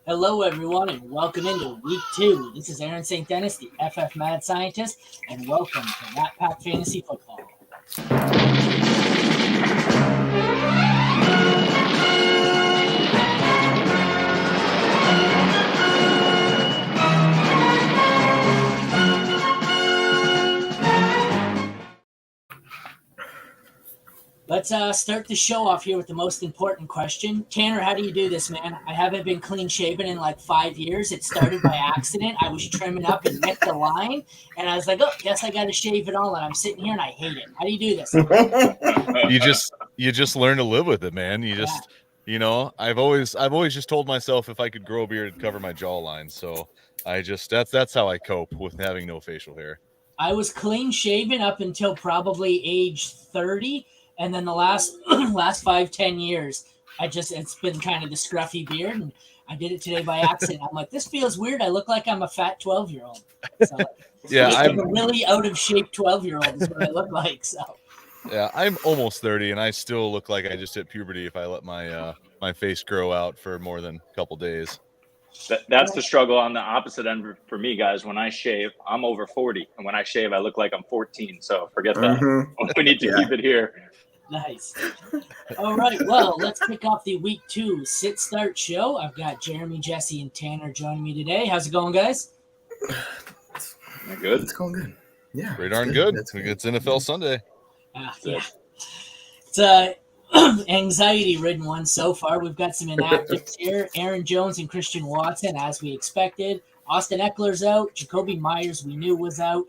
Hello, everyone, and welcome into week 2. This is Aaron St. Dennis, the FF Mad Scientist, and welcome to Rat Pack Fantasy Football. Let's start the show off here with the most important question. Tanner, how do you do this, man? I haven't been clean shaven in like 5 years. It started by accident. I was trimming up and nicked the line, and I was like, oh, guess I got to shave it all, and I'm sitting here and I hate it. How do you do this? You just learn to live with it, man. I've always just told myself if I could grow a beard, it'd cover my jawline. So that's how I cope with having no facial hair. I was clean shaven up until probably age 30. And then the last 5-10 years, it's been kind of the scruffy beard, and I did it today by accident. I'm like, this feels weird. I look like I'm a fat 12-year-old. So, yeah, I'm a really out of shape 12-year-old is what I look like. So yeah, I'm almost 30, and I still look like I just hit puberty if I let my my face grow out for more than a couple days. That's the struggle on the opposite end for me, guys. When I shave, I'm over 40, and when I shave, I look like I'm 14. So forget that. We need to keep it here. Nice. All right. Well, let's kick off the week 2 sit start show. I've got Jeremy, Jesse, and Tanner joining me today. How's it going, guys? Good. It's going good. Yeah. Pretty darn good. It's NFL Sunday. Yeah. It's anxiety-ridden one so far. We've got some inactives here. Aaron Jones and Christian Watson, as we expected. Austin Eckler's out. Jacoby Myers, we knew, was out.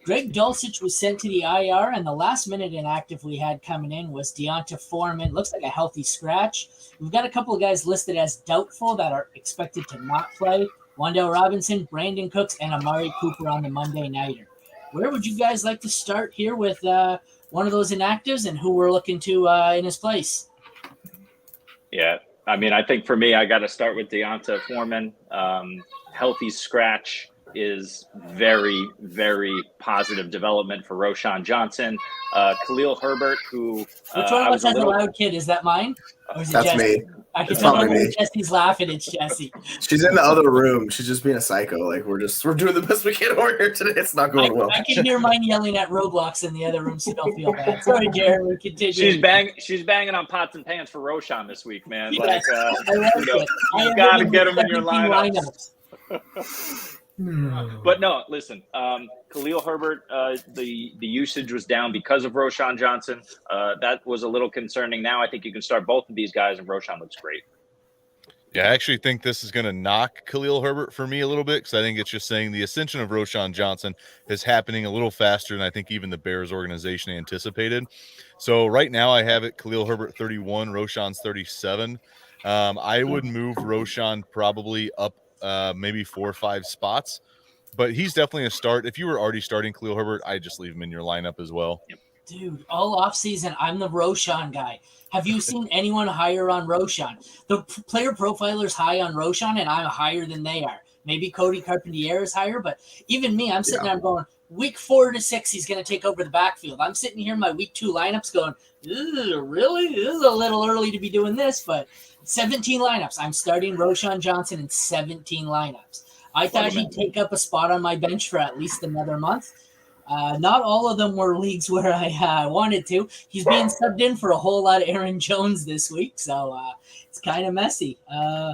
Greg Dulcich was sent to the IR, and the last-minute inactive we had coming in was Deonta Foreman. Looks like a healthy scratch. We've got a couple of guys listed as doubtful that are expected to not play. Wan'Dale Robinson, Brandon Cooks, and Amari Cooper on the Monday Nighter. Where would you guys like to start here with one of those inactives and who we're looking to in his place? Yeah, I mean, I think for me, I got to start with Deonta Foreman. Healthy scratch is very, very positive development for Roschon Johnson. Khalil Herbert, who which one of us has a loud kid? Is that mine? Or is it That's Jesse? me. I can tell when Jesse's laughing. It's Jesse. She's in the other room. She's just being a psycho. Like we're doing the best we can over here today. It's not going well. I can hear mine yelling at Roblox in the other room, so don't feel bad. Sorry, Jeremy. Continue. She's banging on pots and pans for Roschon this week, man. Yes, You got to get him in your lineups. But no, listen, Khalil Herbert, the usage was down because of Roschon Johnson. That was a little concerning. Now I think you can start both of these guys, and Roschon looks great. Yeah, I actually think this is going to knock Khalil Herbert for me a little bit because I think it's just saying the ascension of Roschon Johnson is happening a little faster than I think even the Bears organization anticipated. So right now I have it Khalil Herbert 31, Roschon's 37. I would move Roschon probably up maybe 4 or 5 spots, but he's definitely a start. If you were already starting Khalil Herbert, I'd just leave him in your lineup as well. Dude, all offseason, I'm the Roschon guy. Have you seen anyone higher on Roschon? The player profiler's high on Roschon, and I'm higher than they are. Maybe Cody Carpentier is higher, but even me, I'm sitting there going, week 4 to 6, he's going to take over the backfield. I'm sitting here in my week 2 lineups going, really? This is a little early to be doing this, but 17 lineups. I'm starting Roschon Johnson in 17 lineups. I thought he'd take up a spot on my bench for at least another month. Not all of them were leagues where I wanted to. He's being subbed in for a whole lot of Aaron Jones this week, so it's kind of messy.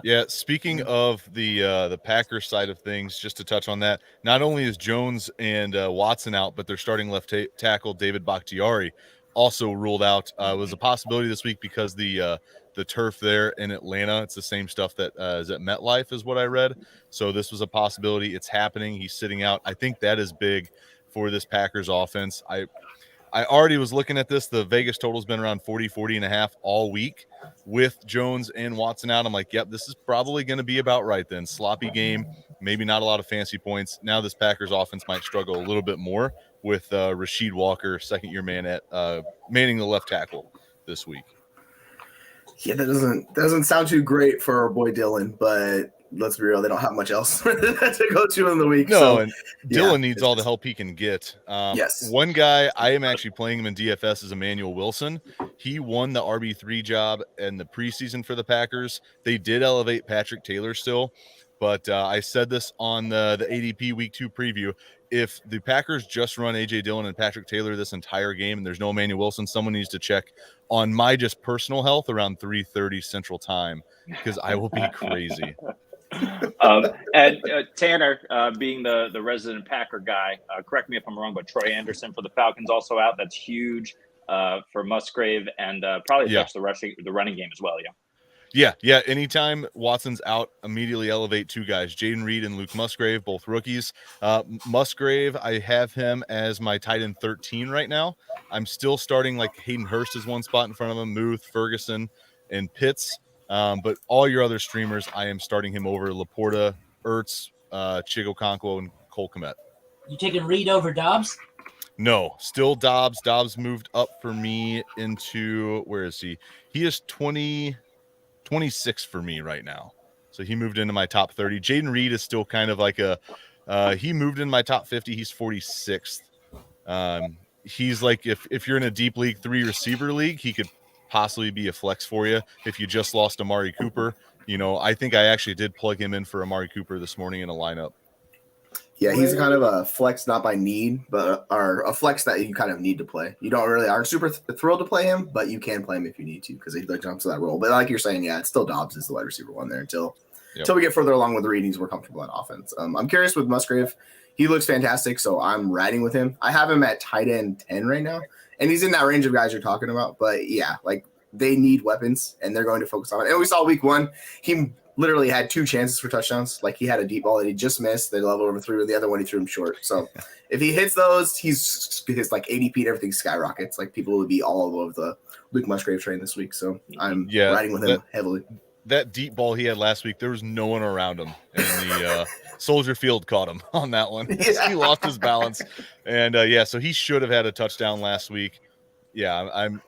Yeah, speaking of the Packers side of things, just to touch on that, not only is Jones and Watson out, but their starting left tackle, David Bakhtiari, also ruled out. It was a possibility this week because the turf there in Atlanta, it's the same stuff that is at MetLife is what I read. So this was a possibility. It's happening. He's sitting out. I think that is big for this Packers offense. I already was looking at this. The Vegas total's been around 40 and a half all week with Jones and Watson out. I'm like, yep, this is probably going to be about right then. Sloppy game, maybe not a lot of fancy points. Now this Packers offense might struggle a little bit more with Rasheed Walker, second-year man at manning the left tackle this week. Yeah, that doesn't sound too great for our boy Dylan, but let's be real, they don't have much else to go to in the week. No, So, and Dylan needs all the help he can get. Yes. One guy, I am actually playing him in DFS, is Emmanuel Wilson. He won the RB3 job in the preseason for the Packers. They did elevate Patrick Taylor still, but I said this on the ADP Week 2 preview. If the Packers just run A.J. Dillon and Patrick Taylor this entire game and there's no Emmanuel Wilson, someone needs to check on my just personal health around 3:30 Central Time, because I will be crazy. And Tanner, being the resident Packer guy, correct me if I'm wrong, but Troy Anderson for the Falcons also out. That's huge for Musgrave, and probably affects the running game as well. Yeah. Anytime Watson's out, immediately elevate two guys, Jaden Reed and Luke Musgrave, both rookies. Musgrave, I have him as my tight end 13 right now. I'm still starting like Hayden Hurst is one spot in front of him, Muth, Ferguson, and Pitts. But all your other streamers, I am starting him over Laporta, Ertz, Chigo Conquo, and Cole Kmet. You taking Reed over Dobbs? No, still Dobbs. Dobbs moved up for me into, where is he? He is 26 for me right now. So he moved into my top 30. Jaden Reed is still kind of like he moved in my top 50. He's 46th. He's like, if you're in a deep league 3 receiver league, he could possibly be a flex for you. If you just lost Amari Cooper, I think I actually did plug him in for Amari Cooper this morning in a lineup. Yeah, he's kind of a flex, not by need, but a flex that you kind of need to play. You don't really aren't super thrilled to play him, but you can play him if you need to, because he jumps to that role. But like you're saying, yeah, it's still Dobbs is the wide receiver one there until we get further along with the readings. We're comfortable at offense. I'm curious with Musgrave. He looks fantastic, so I'm riding with him. I have him at tight end 10 right now, and he's in that range of guys you're talking about. But yeah, like they need weapons, and they're going to focus on it. And we saw week 1, he literally had 2 chances for touchdowns. Like he had a deep ball that he just missed. They leveled over 3 with the other one. He threw him short. So if he hits those, his like ADP and everything skyrockets. Like people would be all over the Luke Musgrave train this week. So I'm riding with him heavily. That deep ball he had last week, there was no one around him, and the Soldier Field caught him on that one. He lost his balance, and so he should have had a touchdown last week. Yeah, I'm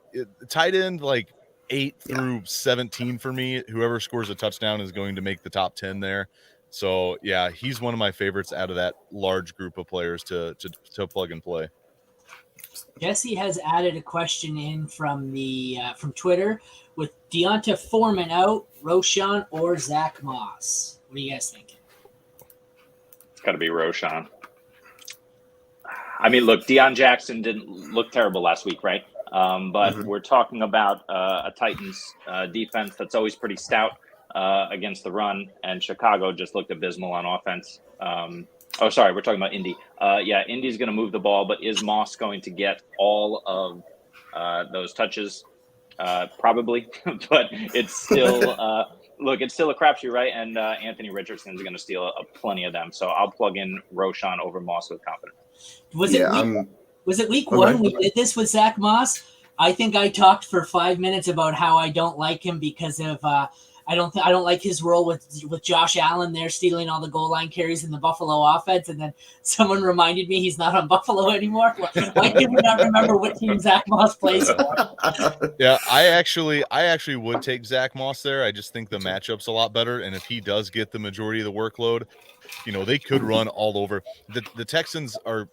tight end like 8 through 17 for me. Whoever scores a touchdown is going to make the top 10 there. So yeah, he's one of my favorites out of that large group of players to plug and play. Jesse has added a question in from from Twitter with Deonta Foreman out, Roschon or Zach Moss. What are you guys thinking? It's got to be Roschon. I mean, look, Deion Jackson didn't look terrible last week, right? But we're talking about a Titans defense that's always pretty stout against the run, and Chicago just looked abysmal on offense. We're talking about Indy. Indy's going to move the ball, but is Moss going to get all of those touches? Probably, but it's still it's still a crapshoot, right? And Anthony Richardson's going to steal plenty of them. So I'll plug in Roschon over Moss with confidence. Was it week 1 we did this with Zach Moss? I think I talked for 5 minutes about how I don't like him because of I don't like his role with Josh Allen there stealing all the goal line carries in the Buffalo offense, and then someone reminded me he's not on Buffalo anymore. Why can we not remember what team Zach Moss plays for? Yeah, I actually would take Zach Moss there. I just think the matchup's a lot better, and if he does get the majority of the workload, they could run all over. The Texans are,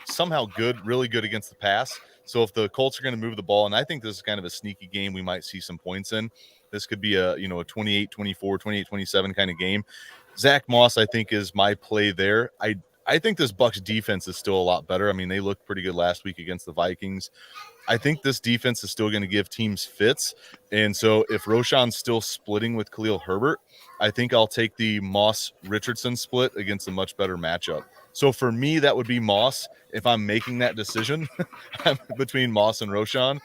somehow really good against the pass. So if the Colts are going to move the ball, and I think this is kind of a sneaky game, we might see some points in. This could be a 28-24, 28-27 kind of game. Zach Moss, I think, is my play there. I think this Bucs defense is still a lot better. I mean, they looked pretty good last week against the Vikings. I think this defense is still going to give teams fits. And so if Roschon's still splitting with Khalil Herbert, I think I'll take the Moss-Richardson split against a much better matchup. So for me, that would be Moss. If I'm making that decision between Moss and Roschon,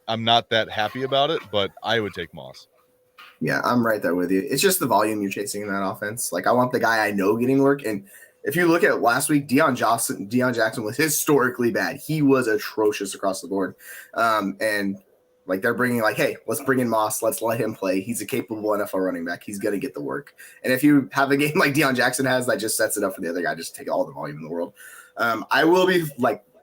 I'm not that happy about it, but I would take Moss. Yeah, I'm right there with you. It's just the volume you're chasing in that offense. Like I want the guy I know getting work. And if you look at last week, Deion Jackson was historically bad. He was atrocious across the board. And like they're bringing hey, let's bring in Moss. Let's let him play. He's a capable NFL running back. He's going to get the work. And if you have a game like Deion Jackson has, that just sets it up for the other guy just to take all the volume in the world. I will be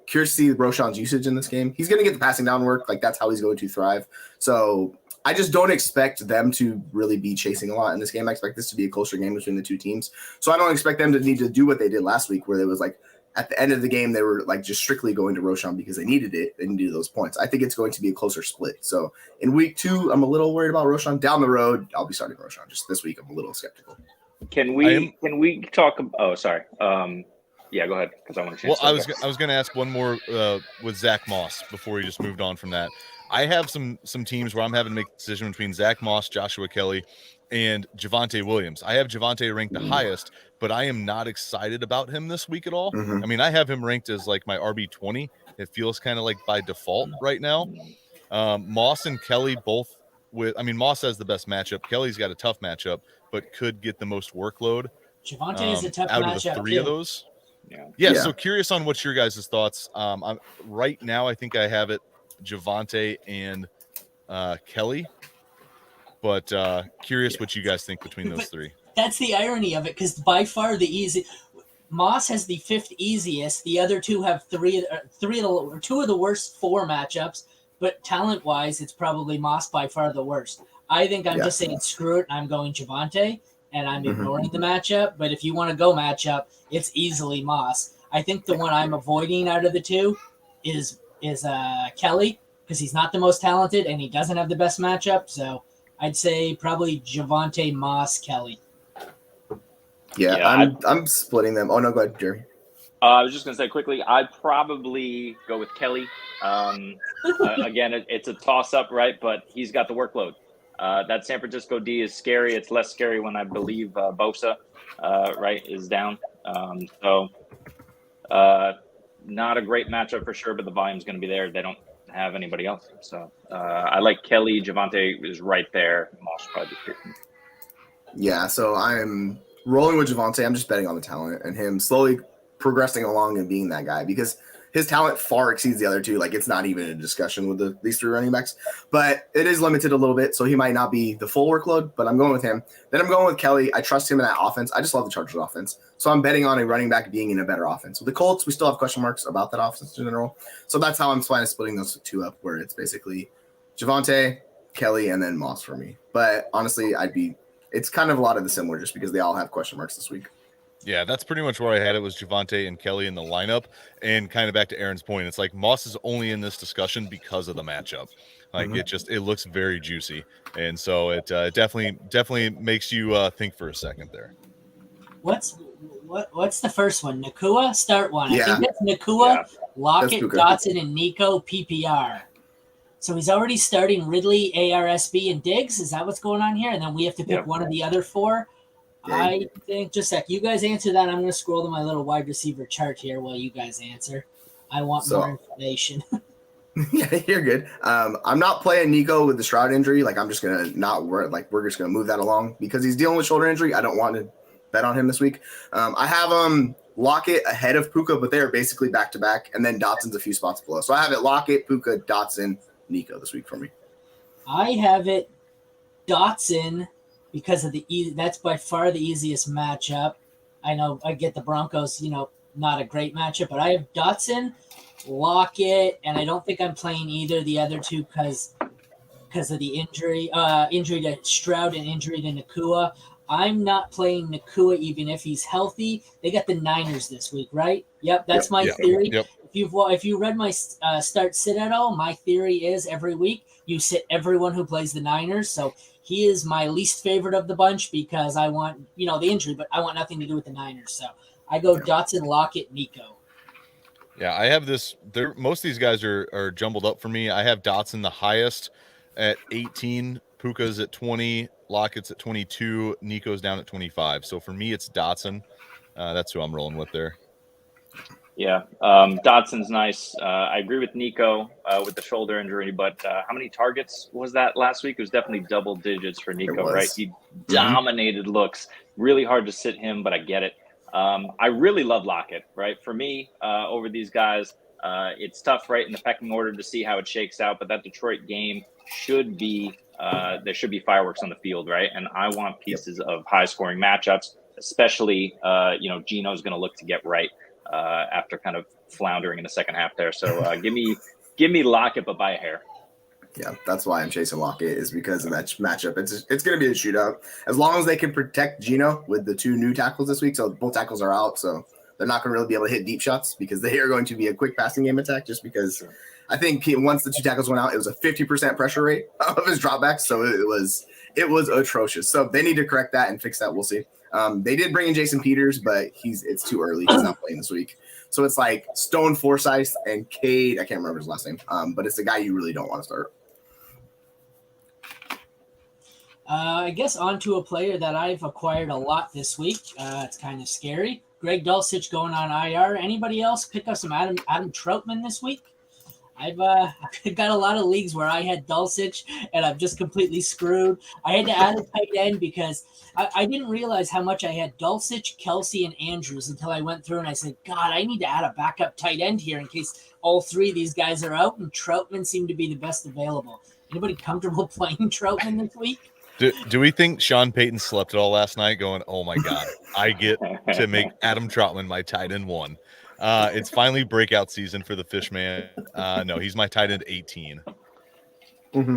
curious to see Roschon's usage in this game. He's going to get the passing down work. Like that's how he's going to thrive. So I just don't expect them to really be chasing a lot in this game. I expect this to be a closer game between the two teams. So I don't expect them to need to do what they did last week, where it was like at the end of the game, they were like just strictly going to Roshan because they needed it. They needed those points. I think it's going to be a closer split. So in week 2, I'm a little worried about Roshan. Down the road, I'll be starting Roshan. Just this week, I'm a little skeptical. Can we talk? Oh, sorry. Yeah, go ahead, because I want to change. Well, I was going to ask one more with Zach Moss before we just moved on from that. I have some teams where I'm having to make a decision between Zach Moss, Joshua Kelly, and Javonte Williams. I have Javonte ranked the highest, but I am not excited about him this week at all. I mean, I have him ranked as like my RB20. It feels kind of like by default right now. Moss and Kelly both Moss has the best matchup. Kelly's got a tough matchup, but could get the most workload. Javonte is a tough out matchup of the 3 of those. Yeah. So curious on what's your guys' thoughts. Right now, I think I have it Javonte and Kelly, but curious what you guys think between those 3. That's the irony of it, because by far Moss has the 5th easiest. The other 2 have 2 of the worst 4 matchups, but talent-wise, it's probably Moss by far the worst. I think I'm just saying screw it, and I'm going Javonte, and I'm ignoring the matchup. But if you want to go matchup, it's easily Moss. I think the one I'm avoiding out of the 2 is Kelly, because he's not the most talented and he doesn't have the best matchup. So I'd say probably Javonte, Moss, Kelly. Yeah, I'm splitting them. Oh no, go ahead, Jeremy. I was just going to say quickly, I'd probably go with Kelly. Again, it's a toss-up, right? But he's got the workload. That San Francisco D is scary. It's less scary when I believe Bosa, right, is down. Not a great matchup for sure, but the volume's going to be there. They don't have anybody else. So I like Kelly. Javonte is right there. Moss probably. Yeah, so I'm rolling with Javonte. I'm just betting on the talent and him slowly progressing along and being that guy, because his talent far exceeds the other 2. Like, it's not even a discussion with these 3 running backs, but it is limited a little bit. So he might not be the full workload, but I'm going with him. Then I'm going with Kelly. I trust him in that offense. I just love the Chargers offense. So I'm betting on a running back being in a better offense. With the Colts, we still have question marks about that offense in general. So that's how I'm splitting those 2 up, where it's basically Javonte, Kelly, and then Moss for me. But honestly, it's kind of a lot of the similar, just because they all have question marks this week. Yeah, that's pretty much where I had it, was Javonte and Kelly in the lineup. And kind of back to Aaron's point, it's like Moss is only in this discussion because of the matchup. Like it looks very juicy. And so it definitely makes you think for a second there. What's the first one? Nakua? Start one. Yeah. I think that's Nakua, Lockett, Puka. Dotson, and Nico PPR. So he's already starting Ridley, ARSB, and Diggs. Is that what's going on here? And then we have to pick one of the other 4. Yeah. I think, just a sec, you guys answer that. I'm going to scroll to my little wide receiver chart here while you guys answer. I want more information. Yeah, you're good. I'm not playing Nico with the Stroud injury. Like, I'm just going to not work. Like, we're just going to move that along because he's dealing with shoulder injury. I don't want to bet on him this week. I have Lockett ahead of Puka, but they're basically back-to-back, and then Dotson's a few spots below. So I have it Lockett, Puka, Dotson, Nico this week for me. I have it Dotson because of that's by far the easiest matchup. I know I get the Broncos, not a great matchup, but I have Dotson, Lockett, and I don't think I'm playing either of the other 2 because of the injury to Stroud and injury to Nakua. I'm not playing Nakua even if he's healthy. They got the Niners this week, right? Yep, that's my theory. Yep. If you read my start sit at all, my theory is every week you sit everyone who plays the Niners. So he is my least favorite of the bunch because I want, the injury, but I want nothing to do with the Niners. So I go Dotson, Lockett, Nico. Yeah, I have this. Most of these guys are jumbled up for me. I have Dotson the highest at 18, Puka's at 20, Lockett's at 22, Nico's down at 25. So for me, it's Dotson. That's who I'm rolling with there. Yeah, Dotson's nice. I agree with Nico with the shoulder injury, but how many targets was that last week? It was definitely double digits for Nico, right? He dominated looks. Really hard to sit him, but I get it. I really love Lockett, right? For me, over these guys, it's tough, right, in the pecking order to see how it shakes out, but that Detroit game should be there should be fireworks on the field, right? And I want pieces of high-scoring matchups, especially, Geno's going to look to get right after kind of floundering in the second half there. So give me Lockett, but by a hair. Yeah, that's why I'm chasing Lockett is because of that matchup. It's going to be a shootout. As long as they can protect Geno with the 2 new tackles this week, so both tackles are out, so they're not going to really be able to hit deep shots because they are going to be a quick passing game attack just because I think once the 2 tackles went out, it was a 50% pressure rate of his dropbacks, so it was atrocious. So they need to correct that and fix that. We'll see. They did bring in Jason Peters, but it's too early. He's not playing this week. So it's like Stone Forsyth and Cade. I can't remember his last name, but it's a guy you really don't want to start. I guess onto a player that I've acquired a lot this week. It's kind of scary. Greg Dulcich going on IR. Anybody else pick up some Adam Troutman this week? I've got a lot of leagues where I had Dulcich and I'm just completely screwed. I had to add a tight end because I didn't realize how much I had Dulcich, Kelsey, and Andrews until I went through and I said, God, I need to add a backup tight end here in case all 3 of these guys are out, and Troutman seemed to be the best available. Anybody comfortable playing Troutman this week? Do we think Sean Payton slept it all last night going, oh my God, I get to make Adam Troutman my tight end 1. It's finally breakout season for the Fishman. No, he's my tight end 18. Mm-hmm.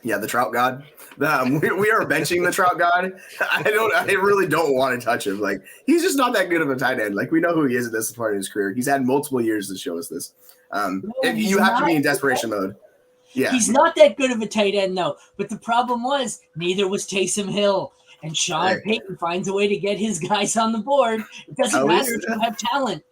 Yeah, the Trout God. We are benching the Trout God. I really don't want to touch him. Like, he's just not that good of a tight end. Like, we know who he is at this part of his career. He's had multiple years to show us this. If you have to be in desperation mode. Yeah. He's not that good of a tight end, though. But the problem was, neither was Taysom Hill. And Sean Payton finds a way to get his guys on the board. It doesn't matter if you have talent.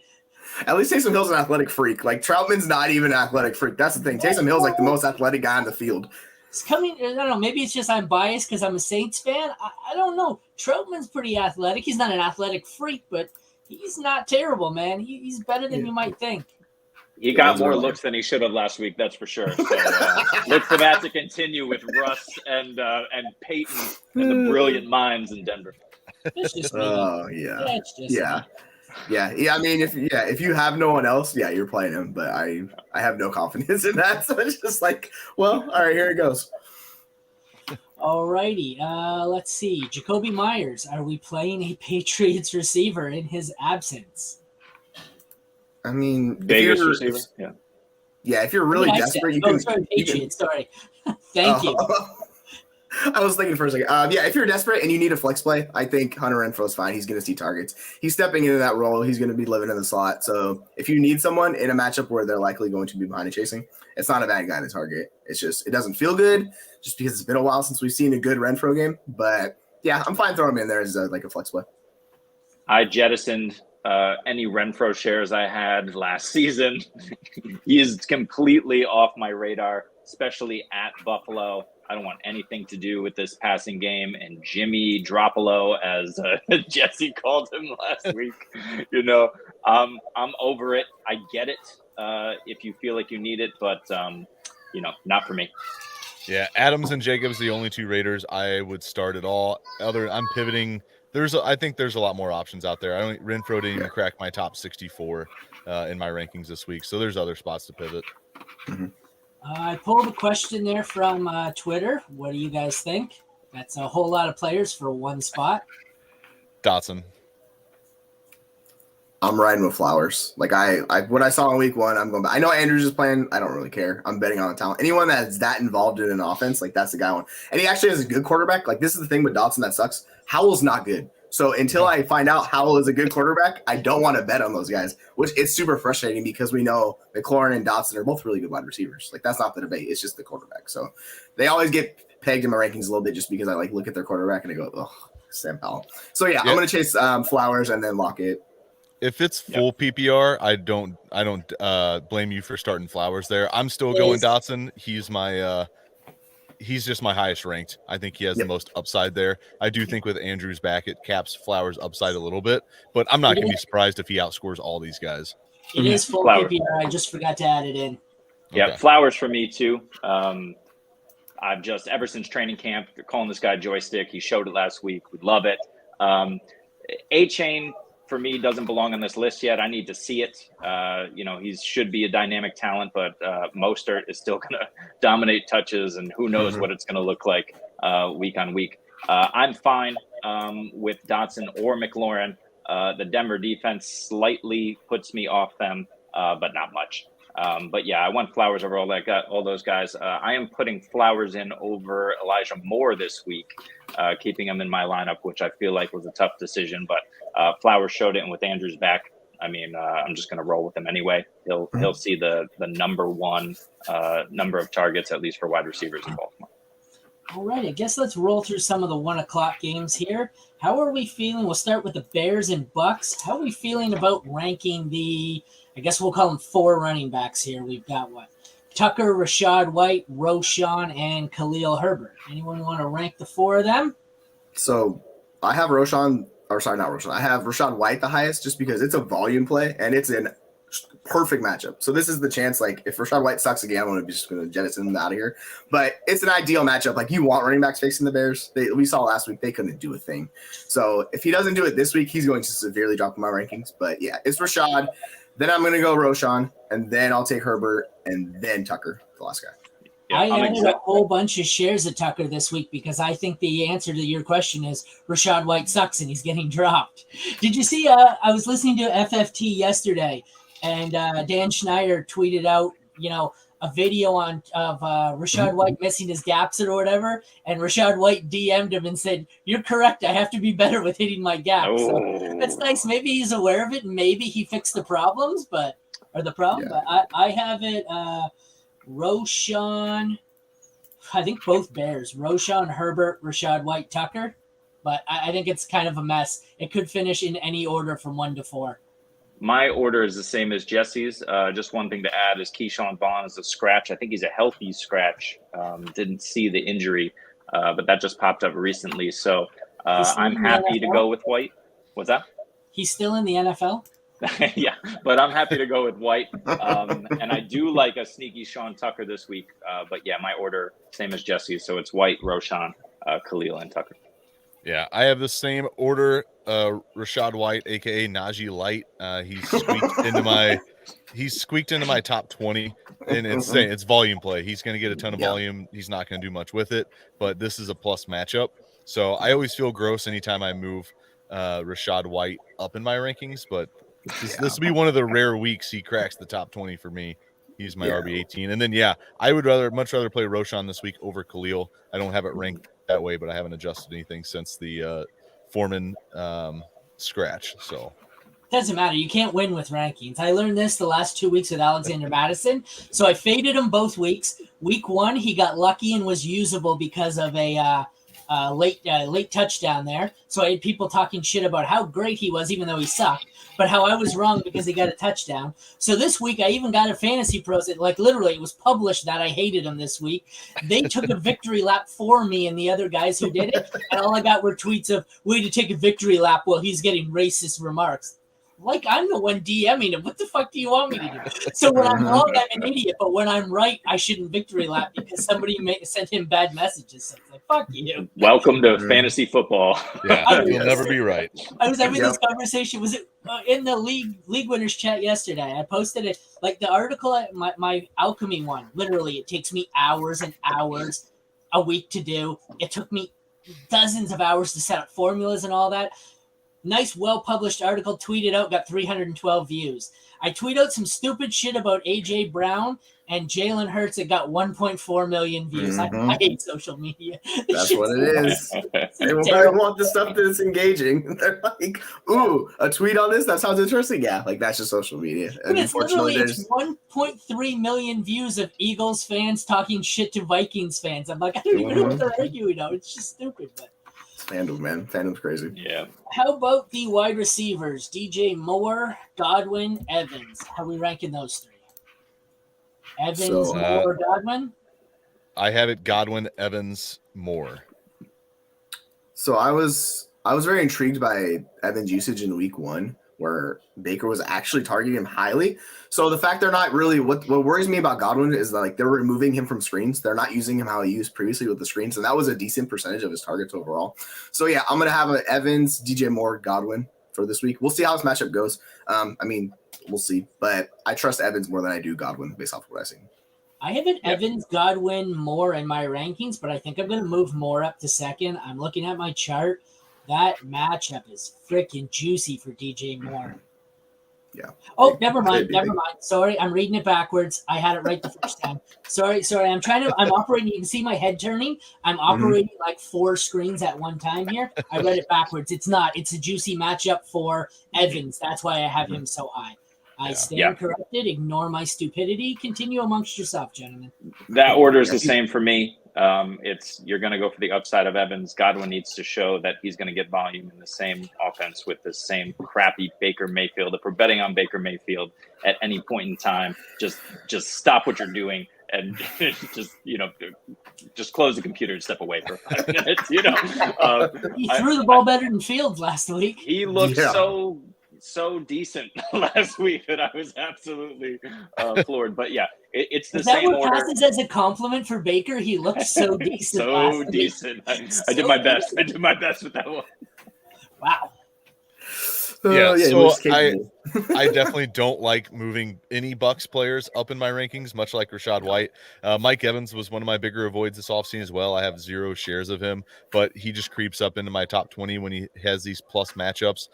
At least Taysom Hill's an athletic freak. Like, Troutman's not even an athletic freak. That's the thing. Taysom Hill's like the most athletic guy on the field. It's coming. I don't know. Maybe it's just I'm biased because I'm a Saints fan. I don't know. Troutman's pretty athletic. He's not an athletic freak, but he's not terrible, man. He's better than you might think. He got more looks than he should have last week, that's for sure. So let's have to continue with Russ and Peyton and the brilliant minds in Denver. It's just me. Oh yeah. It's just me. I mean, if you have no one else, yeah, you're playing him. But I have no confidence in that. So it's just like, well, all right, here it goes. All righty. Let's see. Jacoby Myers. Are we playing a Patriots receiver in his absence? I mean, Vegas receiver. If you're really desperate, you can. Sorry, Patriots. Sorry. Thank you. I was thinking for a second. If you're desperate and you need a flex play, I think Hunter Renfro's fine. He's going to see targets. He's stepping into that role. He's going to be living in the slot. So if you need someone in a matchup where they're likely going to be behind and chasing, it's not a bad guy to target. It's just, it doesn't feel good just because it's been a while since we've seen a good Renfro game. But yeah, I'm fine throwing him in there as like a flex play. I jettisoned any Renfro shares I had last season. He is completely off my radar, especially at Buffalo. I don't want anything to do with this passing game. And Jimmy Dropolo, as Jesse called him last week, I'm over it. I get it if you feel like you need it, but not for me. Yeah, Adams and Jacobs, the only 2 Raiders I would start at all. I'm pivoting. I think there's a lot more options out there. Renfro didn't even crack my top 64 in my rankings this week, so there's other spots to pivot. Mm-hmm. I pulled a question there from Twitter. What do you guys think? That's a whole lot of players for one spot. Dotson. I'm riding with Flowers. Like what I saw in week 1, I'm going back. I know Andrews is playing. I don't really care. I'm betting on the talent. Anyone that's that involved in an offense, like that's the guy I want. And he actually has a good quarterback. Like this is the thing with Dotson that sucks. Howell's not good. So until I find out Howell is a good quarterback, I don't want to bet on those guys, which it's super frustrating because we know McLaurin and Dotson are both really good wide receivers. Like that's not the debate. It's just the quarterback. So they always get pegged in my rankings a little bit just because I like look at their quarterback and I go, oh, Sam Howell. So yeah, I'm going to chase Flowers and then Lockett. If it's full PPR, I don't blame you for starting Flowers there. I'm still going Dotson. He's just my highest ranked. I think he has the most upside there. I do think with Andrews back, it caps Flowers' upside a little bit, but I'm not going to be surprised if he outscores all these guys. It is full PPR. I just forgot to add it in. Yeah, okay. Flowers for me too. I've just, ever since training camp, calling this guy joystick. He showed it last week. We love it. A-Chain for me doesn't belong on this list yet. I need to see it. He should be a dynamic talent, but Mostert is still going to dominate touches, and who knows what it's going to look like week on week. I'm fine with Dotson or McLaurin. The Denver defense slightly puts me off them, but not much. But yeah, I want Flowers over all those guys. I am putting Flowers in over Elijah Moore this week, keeping him in my lineup, which I feel like was a tough decision. But Flowers showed it, and with Andrews back, I mean, I'm just going to roll with him anyway. He'll see the number one number of targets, at least for wide receivers in Baltimore. All right, I guess let's roll through some of the 1 o'clock games here. How are we feeling? We'll start with the Bears and Bucks. How are we feeling about ranking I guess we'll call them 4 running backs here. We've got Tucker, Rachaad White, Roschon, and Khalil Herbert. Anyone want to rank the 4 of them? So I have I have Rachaad White the highest just because it's a volume play and it's an perfect matchup. So this is the chance, like if Rachaad White sucks again, I'm just going to jettison him out of here. But it's an ideal matchup. Like you want running backs facing the Bears. We saw last week they couldn't do a thing. So if he doesn't do it this week, he's going to severely drop in my rankings. But yeah, it's Rachaad. Then I'm going to go Roschon, and then I'll take Herbert, and then Tucker, the last guy. Yeah, I added a whole bunch of shares of Tucker this week because I think the answer to your question is Rachaad White sucks and he's getting dropped. Did you see? I was listening to FFT yesterday, and Dan Schneider tweeted out, a video of Rachaad White missing his gaps or whatever, and Rachaad White DM'd him and said, "You're correct. I have to be better with hitting my gaps." Oh. So that's nice. Maybe he's aware of it. And maybe he fixed the problem. But I have it. Roschon, I think both Bears. Roschon, Herbert, Rachaad White, Tucker. But I think it's kind of a mess. It could finish in any order from 1 to 4. My order is the same as Jesse's. Just one thing to add is Keyshawn Vaughn is a scratch. I think he's a healthy scratch. Didn't see the injury, but that just popped up recently. So I'm happy to go with White. What's that? He's still in the NFL? Yeah, but I'm happy to go with White. And I do like a sneaky Sean Tucker this week. But yeah, my order, same as Jesse's. So it's White, Roschon, Khalil, and Tucker. Yeah, I have the same order. Rachaad White, aka Najee Light. He's squeaked into my top 20, and it's volume play. He's going to get a ton of volume. He's not going to do much with it, but this is a plus matchup. So I always feel gross anytime I move Rachaad White up in my rankings, but this will be one of the rare weeks he cracks the top 20 for me. He's my RB18. And then, I would much rather play Roschon this week over Khalil. I don't have it ranked that way, but I haven't adjusted anything since the Foreman scratch. So doesn't matter. You can't win with rankings. I learned this the last 2 weeks with Alexander Madison. So I faded him both weeks. Week 1, he got lucky and was usable because of a late touchdown there. So I had people talking shit about how great he was, even though he sucked, but how I was wrong because he got a touchdown. So this week I even got a Fantasy Pros. Literally, it was published that I hated him this week. They took a victory lap for me and the other guys who did it, and all I got were tweets of, "Way to take a victory lap while he's getting racist remarks." Like I'm the one DMing him. What the fuck do you want me to do? So when I'm wrong, I'm an idiot. But when I'm right, I shouldn't victory lap because somebody sent him bad messages. So it's like, fuck you. Welcome to fantasy football. Yeah, you'll never be right. I was having this conversation. Was it in the league winners chat yesterday? I posted it, like the article, my alchemy one. Literally, it takes me hours and hours a week to do. It took me dozens of hours to set up formulas and all that. Nice, well-published article, tweeted out, got 312 views. I tweet out some stupid shit about A.J. Brown and Jalen Hurts. It got 1.4 million views. I hate social media. That's what it is. They want the stuff that's engaging. They're like, ooh, a tweet on this? That sounds interesting. Yeah, like that's just social media. And it's literally 1.3 million views of Eagles fans talking shit to Vikings fans. I'm like, I don't even know what they're arguing about. It's just stupid, but Fandom, man. Fandom's crazy. Yeah. How about the wide receivers? DJ Moore, Godwin, Evans. How are we ranking those 3? Evans, Moore, Godwin? I have it Godwin, Evans, Moore. So I was very intrigued by Evans' usage in week 1, where Baker was actually targeting him highly. So the fact they're not really, what worries me about Godwin is that like they're removing him from screens. They're not using him how he used previously with the screens. And that was a decent percentage of his targets overall. So yeah, I'm going to have an Evans, DJ Moore, Godwin for this week. We'll see how this matchup goes. We'll see, but I trust Evans more than I do Godwin based off of what I see. I have an Evans, Godwin, Moore in my rankings, but I think I'm going to move Moore up to second. I'm looking at my chart. That matchup is freaking juicy for DJ Moore. Oh, never mind. Could be Never big. mind. Sorry, I'm reading it backwards. I had it right the first time. Sorry. I'm operating. You can see my head turning. I'm operating like 4 screens at one time here. I read it backwards. It's not. It's a juicy matchup for Evans. That's why I have him so high. I stand corrected. Ignore my stupidity. Continue amongst yourself, gentlemen. That order is the same for me. You're going to go for the upside of Evans. Godwin needs to show that he's going to get volume in the same offense with the same crappy Baker Mayfield. If we're betting on Baker Mayfield at any point in time, just stop what you're doing and just close the computer and step away for 5 minutes. He threw the ball better than Fields last week. He looked so decent last week that I was absolutely floored. But yeah, it's the same order. Passes as a compliment for Baker. He looked so decent. So decent. I did my best. I did my best with that one. Wow. So I definitely don't like moving any Bucks players up in my rankings, much like Rachaad White. Mike Evans was one of my bigger avoids this offseason as well. I have 0 shares of him, but he just creeps up into my top 20 when he has these plus matchups.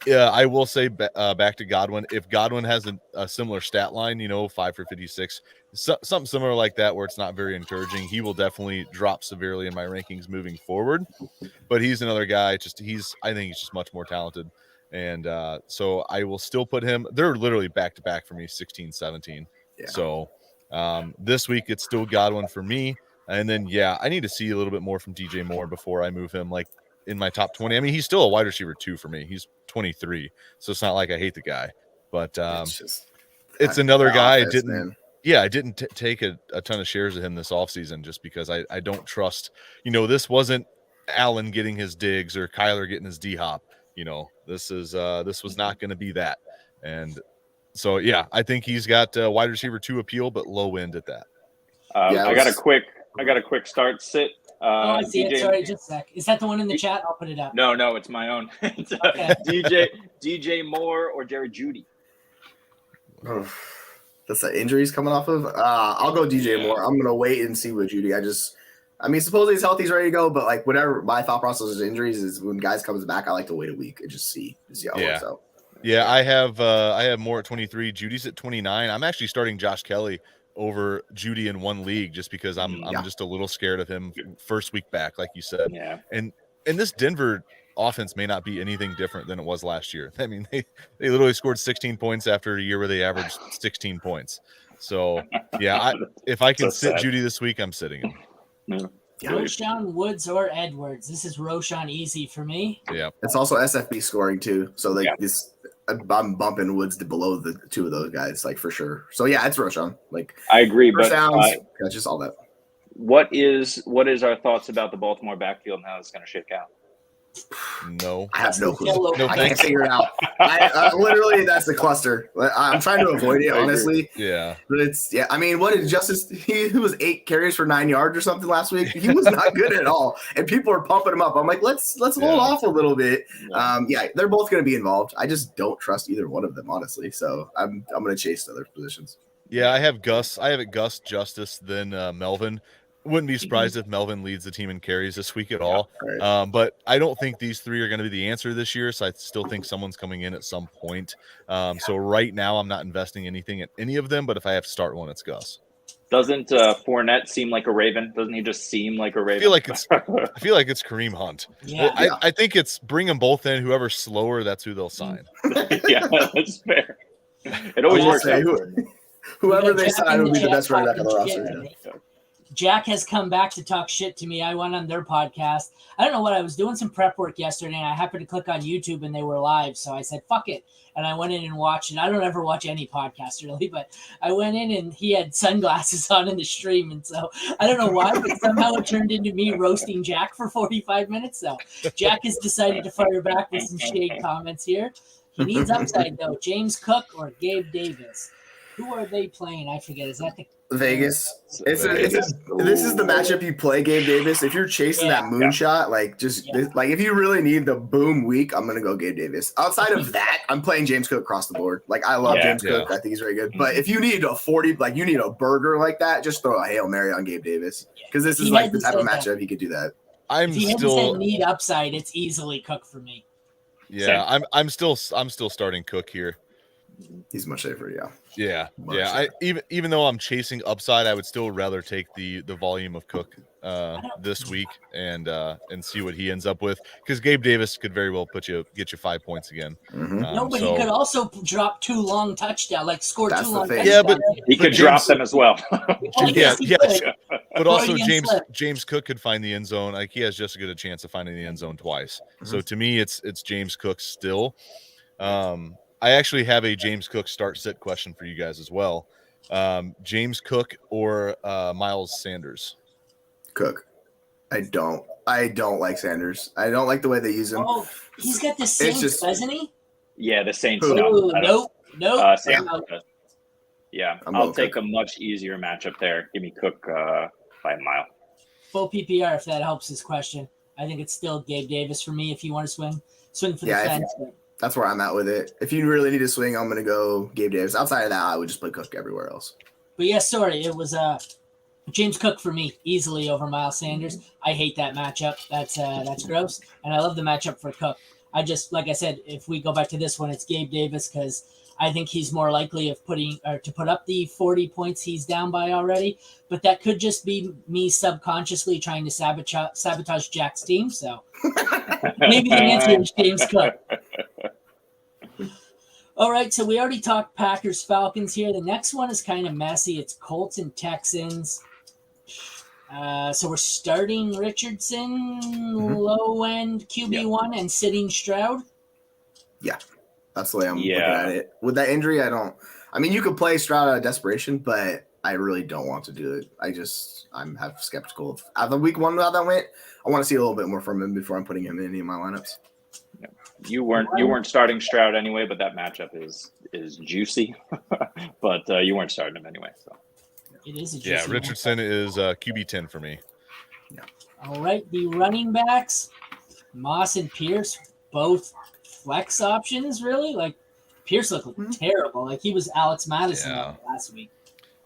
Yeah, I will say back to Godwin. If Godwin has a similar stat line, 5 for 56, something similar like that, where it's not very encouraging, he will definitely drop severely in my rankings moving forward. But he's another guy. I think he's just much more talented, and so I will still put him. They're literally back to back for me, 16, 17. Yeah. So this week it's still Godwin for me, and then I need to see a little bit more from DJ Moore before I move him in my top 20. I mean, he's still a wide receiver 2 for me. He's 23, so it's not like I hate the guy, but it's another guy. I didn't take a ton of shares of him this offseason just because I don't trust. This wasn't Allen getting his digs or Kyler getting his D-hop. This was not going to be that, and so I think he's got wide receiver 2 appeal, but low end at that. I got a quick start sit. I see it. Sorry, just a sec. Is that the one in the chat? I'll put it up. No, it's my own. It's, okay. DJ Moore or Jerry Jeudy. That's the injuries coming off of. I'll go DJ Moore. I'm gonna wait and see with Jeudy. Supposedly he's healthy, he's ready to go, but whatever my thought process is injuries is when guys comes back, I like to wait a week and just see how it works out. Yeah, I have Moore at 23. Judy's at 29. I'm actually starting Josh Kelly over Jeudy in one league just because I'm just a little scared of him first week back, like you said. Yeah. And this Denver offense may not be anything different than it was last year. I mean, they literally scored 16 points after a year where they averaged 16 points. So if I can sit Jeudy this week, I'm sitting him. Yeah. Roschon, Woods, or Edwards. This is Roschon easy for me. Yeah. It's also SFB scoring too. So I'm bumping Woods to below the 2 of those guys, for sure. So it's Roschon. I agree, but just all that. What is our thoughts about the Baltimore backfield and how it's going to shake out? No, I have no clue. No, I can't figure it out. Literally, that's the cluster. I'm trying to avoid it, honestly. Yeah, but I mean, what did Justice? He was 8 carries for 9 yards or something last week. He was not good at all, and people are pumping him up. I'm like, let's hold off a little bit. They're both going to be involved. I just don't trust either one of them, honestly. So I'm going to chase other positions. Yeah, I have Gus. I have it Gus, Justice, then Melvin. Wouldn't be surprised if Melvin leads the team in carries this week at all. Right. But I don't think these 3 are going to be the answer this year. So I still think someone's coming in at some point. So right now I'm not investing anything in any of them. But if I have to start one, it's Gus. Doesn't Fournette seem like a Raven? Doesn't he just seem like a Raven? I feel like it's Kareem Hunt. Yeah. I think it's bring them both in. Whoever's slower, that's who they'll sign. Yeah, that's fair. It always works out. Whoever they sign will be the best running back on the roster. Jack has come back to talk shit to me. I went on their podcast. I don't know what I was doing some prep work yesterday, and I happened to click on YouTube, and they were live. So I said, fuck it. And I went in and watched it. I don't ever watch any podcast, really, but I went in, and he had sunglasses on in the stream. And so I don't know why, but somehow it turned into me roasting Jack for 45 minutes. So Jack has decided to fire back with some shade comments here. He needs upside, though. James Cook or Gabe Davis. Who are they playing? I forget. Is that the Vegas? This is the matchup you play, Gabe Davis. If you're chasing that moonshot, if you really need the boom week, I'm gonna go Gabe Davis. Outside of that, I'm playing James Cook across the board. I love James Cook. I think he's very good. But if you need a 40, you need a burger like that, just throw a Hail Mary on Gabe Davis because this is the type of matchup he could do that. If he doesn't need upside, it's easily Cook for me. Yeah, I'm still starting Cook here. He's much safer. Yeah. Yeah, Much yeah. I safer. even though I'm chasing upside, I would still rather take the volume of Cook this week and see what he ends up with, because Gabe Davis could very well get you 5 points again. Mhm. No, but he could also drop 2 long touchdowns, like score That's 2 the long thing. touchdowns. Yeah, but He could James- drop them as well. Well, yes, he yes. could. But also Freudian slip. James Cook could find the end zone. Like, he has just as good a chance of finding the end zone twice. So to me, it's James Cook still. I actually have a James Cook start sit question for you guys as well. James Cook or Miles Sanders? Cook. I don't like Sanders. I don't like the way they use him. Oh, he's got the Saints, just- doesn't he? Yeah, the Saints. Who? No, Nope. Sanders. Yeah, I'm I'll going take Cook. a much easier matchup there. Give me Cook by a mile. Full PPR, if that helps his question. I think it's still Gabe Davis for me if you want to swing for the Yeah, fence. But That's where I'm at with it. If you really need to swing, I'm gonna go Gabe Davis. Outside of that, I would just play Cook everywhere else. yes, sorry, it was James Cook for me, easily over Miles Sanders. I hate that matchup. That's gross, and I love the matchup for Cook. I just, like I said, if we go back to this one, it's Gabe Davis because I think he's more likely of to put up the 40 points he's down by already. But that could just be me subconsciously trying to sabotage Jack's team. So maybe the answer is James Cook. All right, so we already talked Packers Falcons here. The next one is kind of messy. It's Colts and Texans. So we're starting Richardson, low end QB1, and sitting Stroud. That's the way I'm looking at it. With that injury, I mean, you could play Stroud out of desperation, but I really don't want to do it. I'm skeptical of the week 1 how that went. I want to see a little bit more from him before I'm putting him in any of my lineups. You weren't starting Stroud anyway, but that matchup is juicy. But you weren't starting him anyway. So It is a Yeah, juicy Richardson is QB10 for me. one. All right, the running backs, Moss and Pierce, both flex options, really. Like, Pierce looked terrible. Like, he was Alex Madison last week.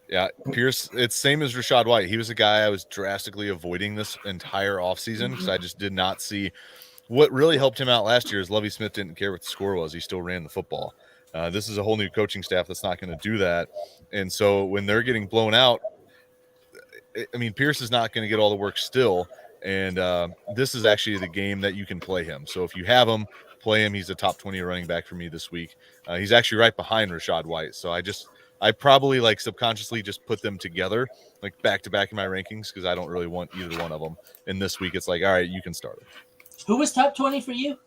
Yeah, Pierce, it's same as Rashad White. He was a guy I was drastically avoiding this entire offseason because I just did not see. What really helped him out last year is Lovie Smith didn't care what the score was. He still ran the football. This is a whole new coaching staff that's not going to do that. And so when they're getting blown out, I mean, Pierce is not going to get all the work still. And this is actually the game that you can play him. So if you have him, play him. He's a top 20 running back for me this week. He's actually right behind Rashad White. So I probably like subconsciously just put them together, like back to back in my rankings, because I don't really want either one of them. And this week it's like, all right, you can start him. Who was top 20 for you?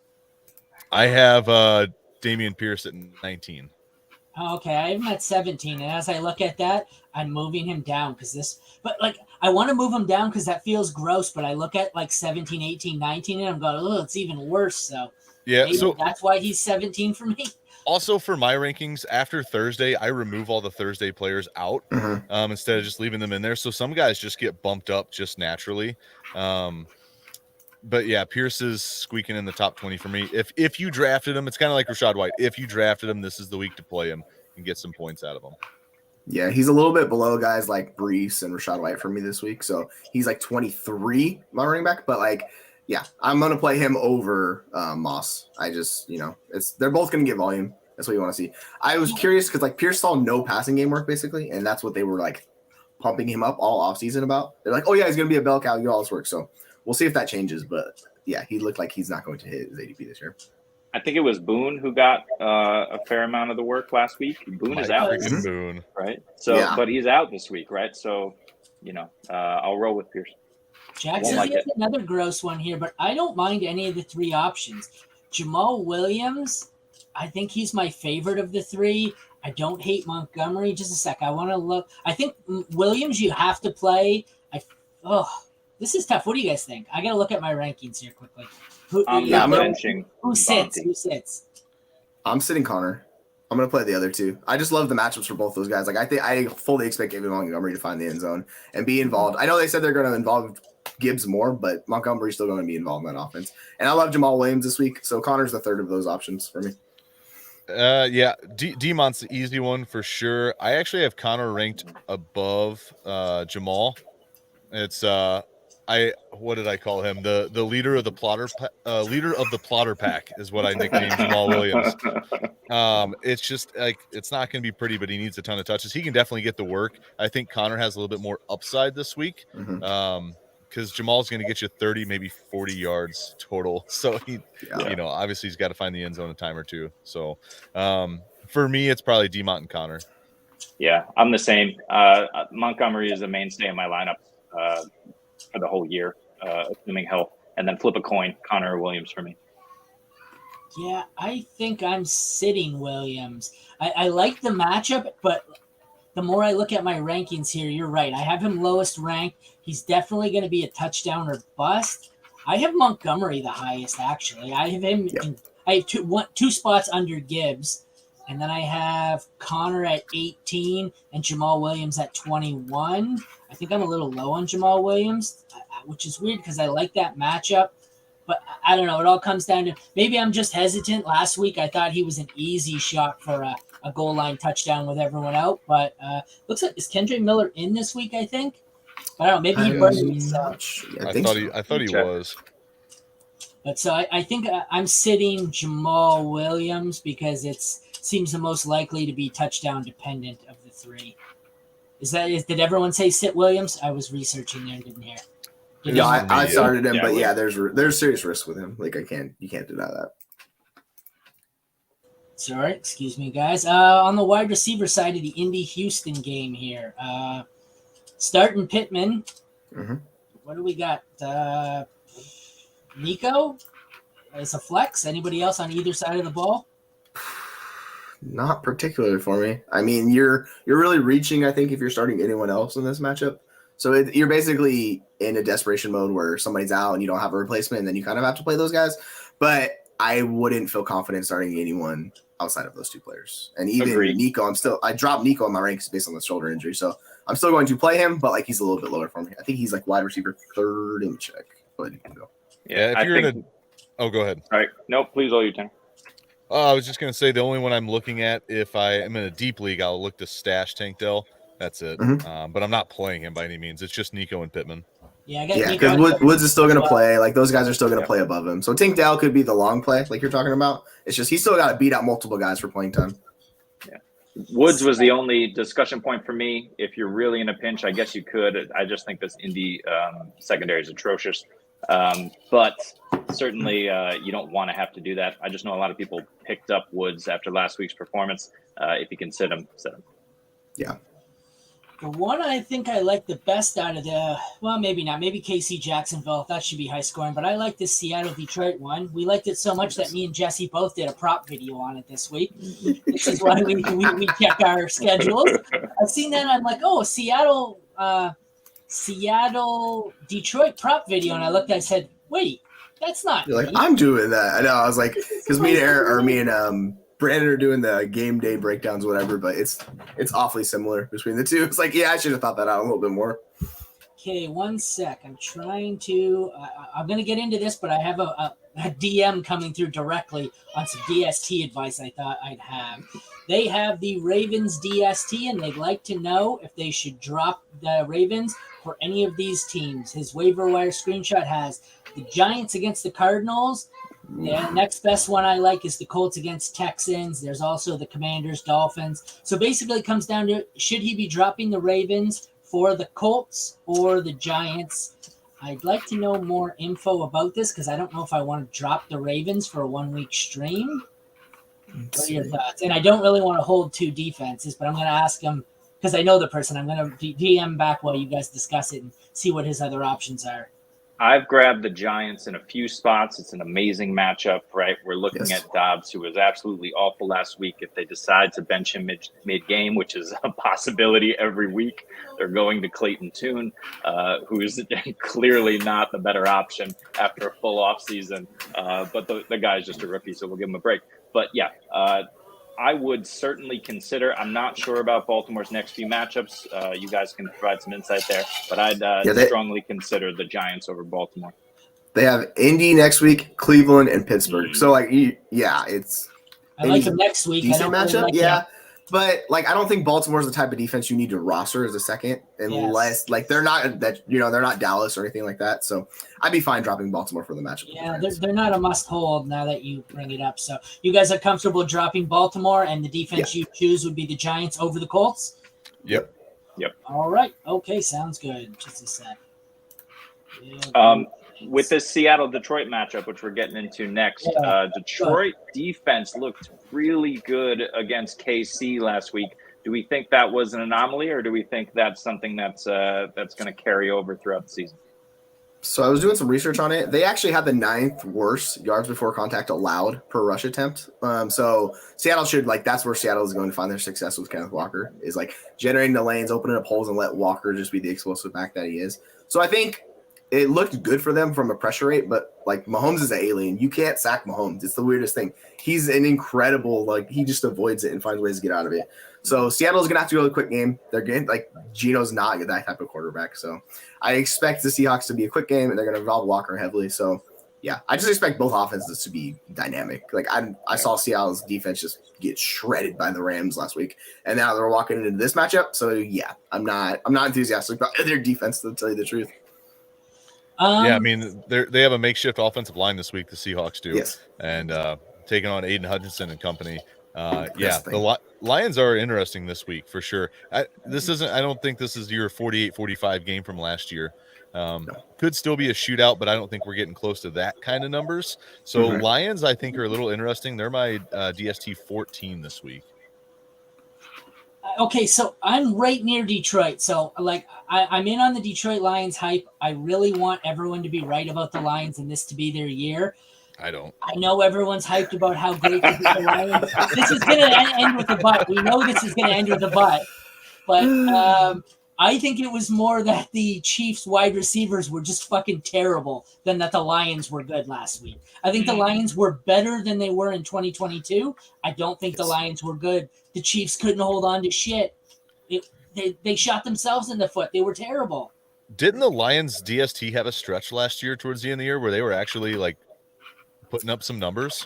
I have Dameon Pierce at 19. Oh, okay, I have him at 17, and as I look at that, I'm moving him down I want to move him down because that feels gross, but I look at like 17, 18, 19, and I'm going, oh, it's even worse. So Yeah, maybe so that's why he's 17 for me. also for my rankings, after Thursday, I remove all the Thursday players out instead of just leaving them in there. So some guys just get bumped up just naturally. But yeah, Pierce is squeaking in the top 20 for me. If you drafted him, it's kind of like Rashad White. If you drafted him, this is the week to play him and get some points out of him. Yeah, he's a little bit below guys like Brees and Rashad White for me this week. So he's like 23, my running back. But yeah, I'm going to play him over Moss. They're both going to get volume. That's what you want to see. I was curious because Pierce saw no passing game work basically. And that's what they were pumping him up all offseason about. They're like, oh yeah, he's going to be a bell cow, get all this work. So we'll see if that changes. But yeah, he looked like he's not going to hit his ADP this year. I think it was Boone who got a fair amount of the work last week. Boone is out, Boone. right? So, but he's out this week, right? So, I'll roll with Pierce. Jackson has another gross one here, but I don't mind any of the 3 options. Jamal Williams, I think he's my favorite of the 3. I don't hate Montgomery. Just a sec. I want to look. I think Williams you have to play. This is tough. What do you guys think? I got to look at my rankings here quickly. I'm benching. Who sits? I'm sitting Connor. I'm going to play the other 2. I just love the matchups for both those guys. I fully expect David Montgomery to find the end zone and be involved. I know they said they're going to involve Gibbs more, but Montgomery's still going to be involved in that offense. And I love Jamal Williams this week, so Connor's the third of those options for me. Yeah, Demont's the easy one for sure. I actually have Connor ranked above Jamal. It's what did I call him? The leader of the plotter pack is what I nicknamed Jamal Williams. It's just like it's not going to be pretty, but he needs a ton of touches. He can definitely get the work. I think Connor has a little bit more upside this week. Because Jamal's going to get you 30, maybe 40 yards total. So obviously he's got to find the end zone a time or two. So for me, it's probably Demont and Connor. Yeah, I'm the same. Montgomery is a mainstay in my lineup for the whole year, assuming health, and then flip a coin, Connor or Williams for me. Yeah, I think I'm sitting Williams. I like the matchup, but the more I look at my rankings here, you're right. I have him lowest ranked. He's definitely going to be a touchdown or bust. I have Montgomery the highest, actually. I have him. I have two spots under Gibbs, and then I have Connor at 18 and Jamal Williams at 21. I think I'm a little low on Jamal Williams, which is weird because I like that matchup. But I don't know. It all comes down to maybe I'm just hesitant. Last week I thought he was an easy shot for a goal line touchdown with everyone out. But looks like is Kendre Miller in this week? I think. I don't know. Maybe he burned me. So. I thought he was. But so I think I'm sitting Jamal Williams because it seems the most likely to be touchdown dependent of the three. Did everyone say sit Williams? I was researching there and didn't hear. I started him, but there's serious risk with him. Like you can't deny that. Sorry, excuse me, guys. On the wide receiver side of the Indy Houston game here, starting Pittman. What do we got? Nico as a flex. Anybody else on either side of the ball? Not particularly for me. I mean, you're really reaching. I think if you're starting anyone else in this matchup. So you're basically in a desperation mode where somebody's out and you don't have a replacement, and then you kind of have to play those guys. But I wouldn't feel confident starting anyone outside of those two players. And even Nico, I dropped Nico in my ranks based on the shoulder injury. So I'm still going to play him, but like he's a little bit lower for me. I think he's like wide receiver 3rd in check. Go ahead, you can go. Yeah, if you're go ahead. All right. No, please, all your turn. I was just going to say the only one I'm looking at, if I am in a deep league, I'll look to stash Tank Dell. That's it. But I'm not playing him by any means. It's just Nico and Pittman. Yeah, because Woods is still going to play. Like those guys are still going to play above him. So Tank Dell could be the long play, like you're talking about. It's just he's still got to beat out multiple guys for playing time. Yeah, Woods was the only discussion point for me. If you're really in a pinch, I guess you could. I just think this Indy secondary is atrocious. But certainly you don't want to have to do that. I just know a lot of people picked up Woods after last week's performance. If you can sit him, sit him. Yeah. The one I think I like the best out of maybe not. Maybe KC Jacksonville. That should be high scoring. But I like this Seattle-Detroit one. We liked it so much that me and Jesse both did a prop video on it this week. This is why we check our schedules. I've seen that and I'm like, oh, Seattle-Detroit prop video. And I looked, I said, wait, that's not You're like, I'm doing that. I know. I was like, because me and Brandon are doing the game day breakdowns, whatever, but it's awfully similar between the two. It's like, yeah, I should have thought that out a little bit more. Okay, 1 sec. I'm trying to I'm going to get into this, but I have a DM coming through directly on some DST advice I thought I'd have. They have the Ravens DST, and they'd like to know if they should drop the Ravens for any of these teams. His waiver wire screenshot has the Giants against the Cardinals. The next best one I like is the Colts against Texans. There's also the Commanders, Dolphins. So basically it comes down to, should he be dropping the Ravens for the Colts or the Giants? I'd like to know more info about this because I don't know if I want to drop the Ravens for a 1 week stream. What are your thoughts? And I don't really want to hold two defenses, but I'm going to ask him because I know the person. I'm going to DM back while you guys discuss it and see what his other options are. I've grabbed the Giants in a few spots. It's an amazing matchup, right? We're looking at Dobbs, who was absolutely awful last week. If they decide to bench him mid-game, which is a possibility every week, they're going to Clayton Tune, who's clearly not the better option after a full off season. But the guy's just a rookie, so we'll give him a break. But yeah, I would certainly consider. I'm not sure about Baltimore's next few matchups. You guys can provide some insight there, but I'd strongly consider the Giants over Baltimore. They have Indy next week, Cleveland, and Pittsburgh. So, like, it's. I like them next week. Decent matchup, yeah. But like, I don't think Baltimore's the type of defense you need to roster as a second, unless like they're not that they're not Dallas or anything like that. So I'd be fine dropping Baltimore for the matchup. Yeah, they're not a must hold now that you bring it up. So you guys are comfortable dropping Baltimore, and the defense you choose would be the Giants over the Colts? Yep. All right. Okay, sounds good. Just a sec. With this Seattle-Detroit matchup, which we're getting into next, Detroit defense looked really good against KC last week. Do we think that was an anomaly, or do we think that's something that's going to carry over throughout the season? So I was doing some research on it. They actually had the 9th worst yards before contact allowed per rush attempt. So Seattle should that's where Seattle is going to find their success with Kenneth Walker, is like generating the lanes, opening up holes, and let Walker just be the explosive back that he is. So I think it looked good for them from a pressure rate, but like Mahomes is an alien. You can't sack Mahomes. It's the weirdest thing. He's an incredible, he just avoids it and finds ways to get out of it. So Seattle's going to have to go to a quick game. They're getting Geno's not that type of quarterback. So I expect the Seahawks to be a quick game, and they're going to involve Walker heavily. So yeah, I just expect both offenses to be dynamic. I saw Seattle's defense just get shredded by the Rams last week, and now they're walking into this matchup. So yeah, I'm not enthusiastic about their defense, to tell you the truth. Yeah, I mean, they have a makeshift offensive line this week, the Seahawks do. Yes. And taking on Aiden Hutchinson and company. The Lions are interesting this week for sure. I don't think this is your 48-45 game from last year. Could still be a shootout, but I don't think we're getting close to that kind of numbers. So Lions, I think, are a little interesting. They're my DST 14 this week. Okay, so I'm right near Detroit. So I'm in on the Detroit Lions hype. I really want everyone to be right about the Lions and this to be their year. I don't. I know everyone's hyped about how great this is the Lions. This is going to end with a butt. We know this is going to end with a butt. But I think it was more that the Chiefs wide receivers were just fucking terrible than that the Lions were good last week. I think the Lions were better than they were in 2022. I don't think the Lions were good. The Chiefs couldn't hold on to shit. They shot themselves in the foot. They were terrible. Didn't the Lions DST have a stretch last year towards the end of the year where they were actually putting up some numbers?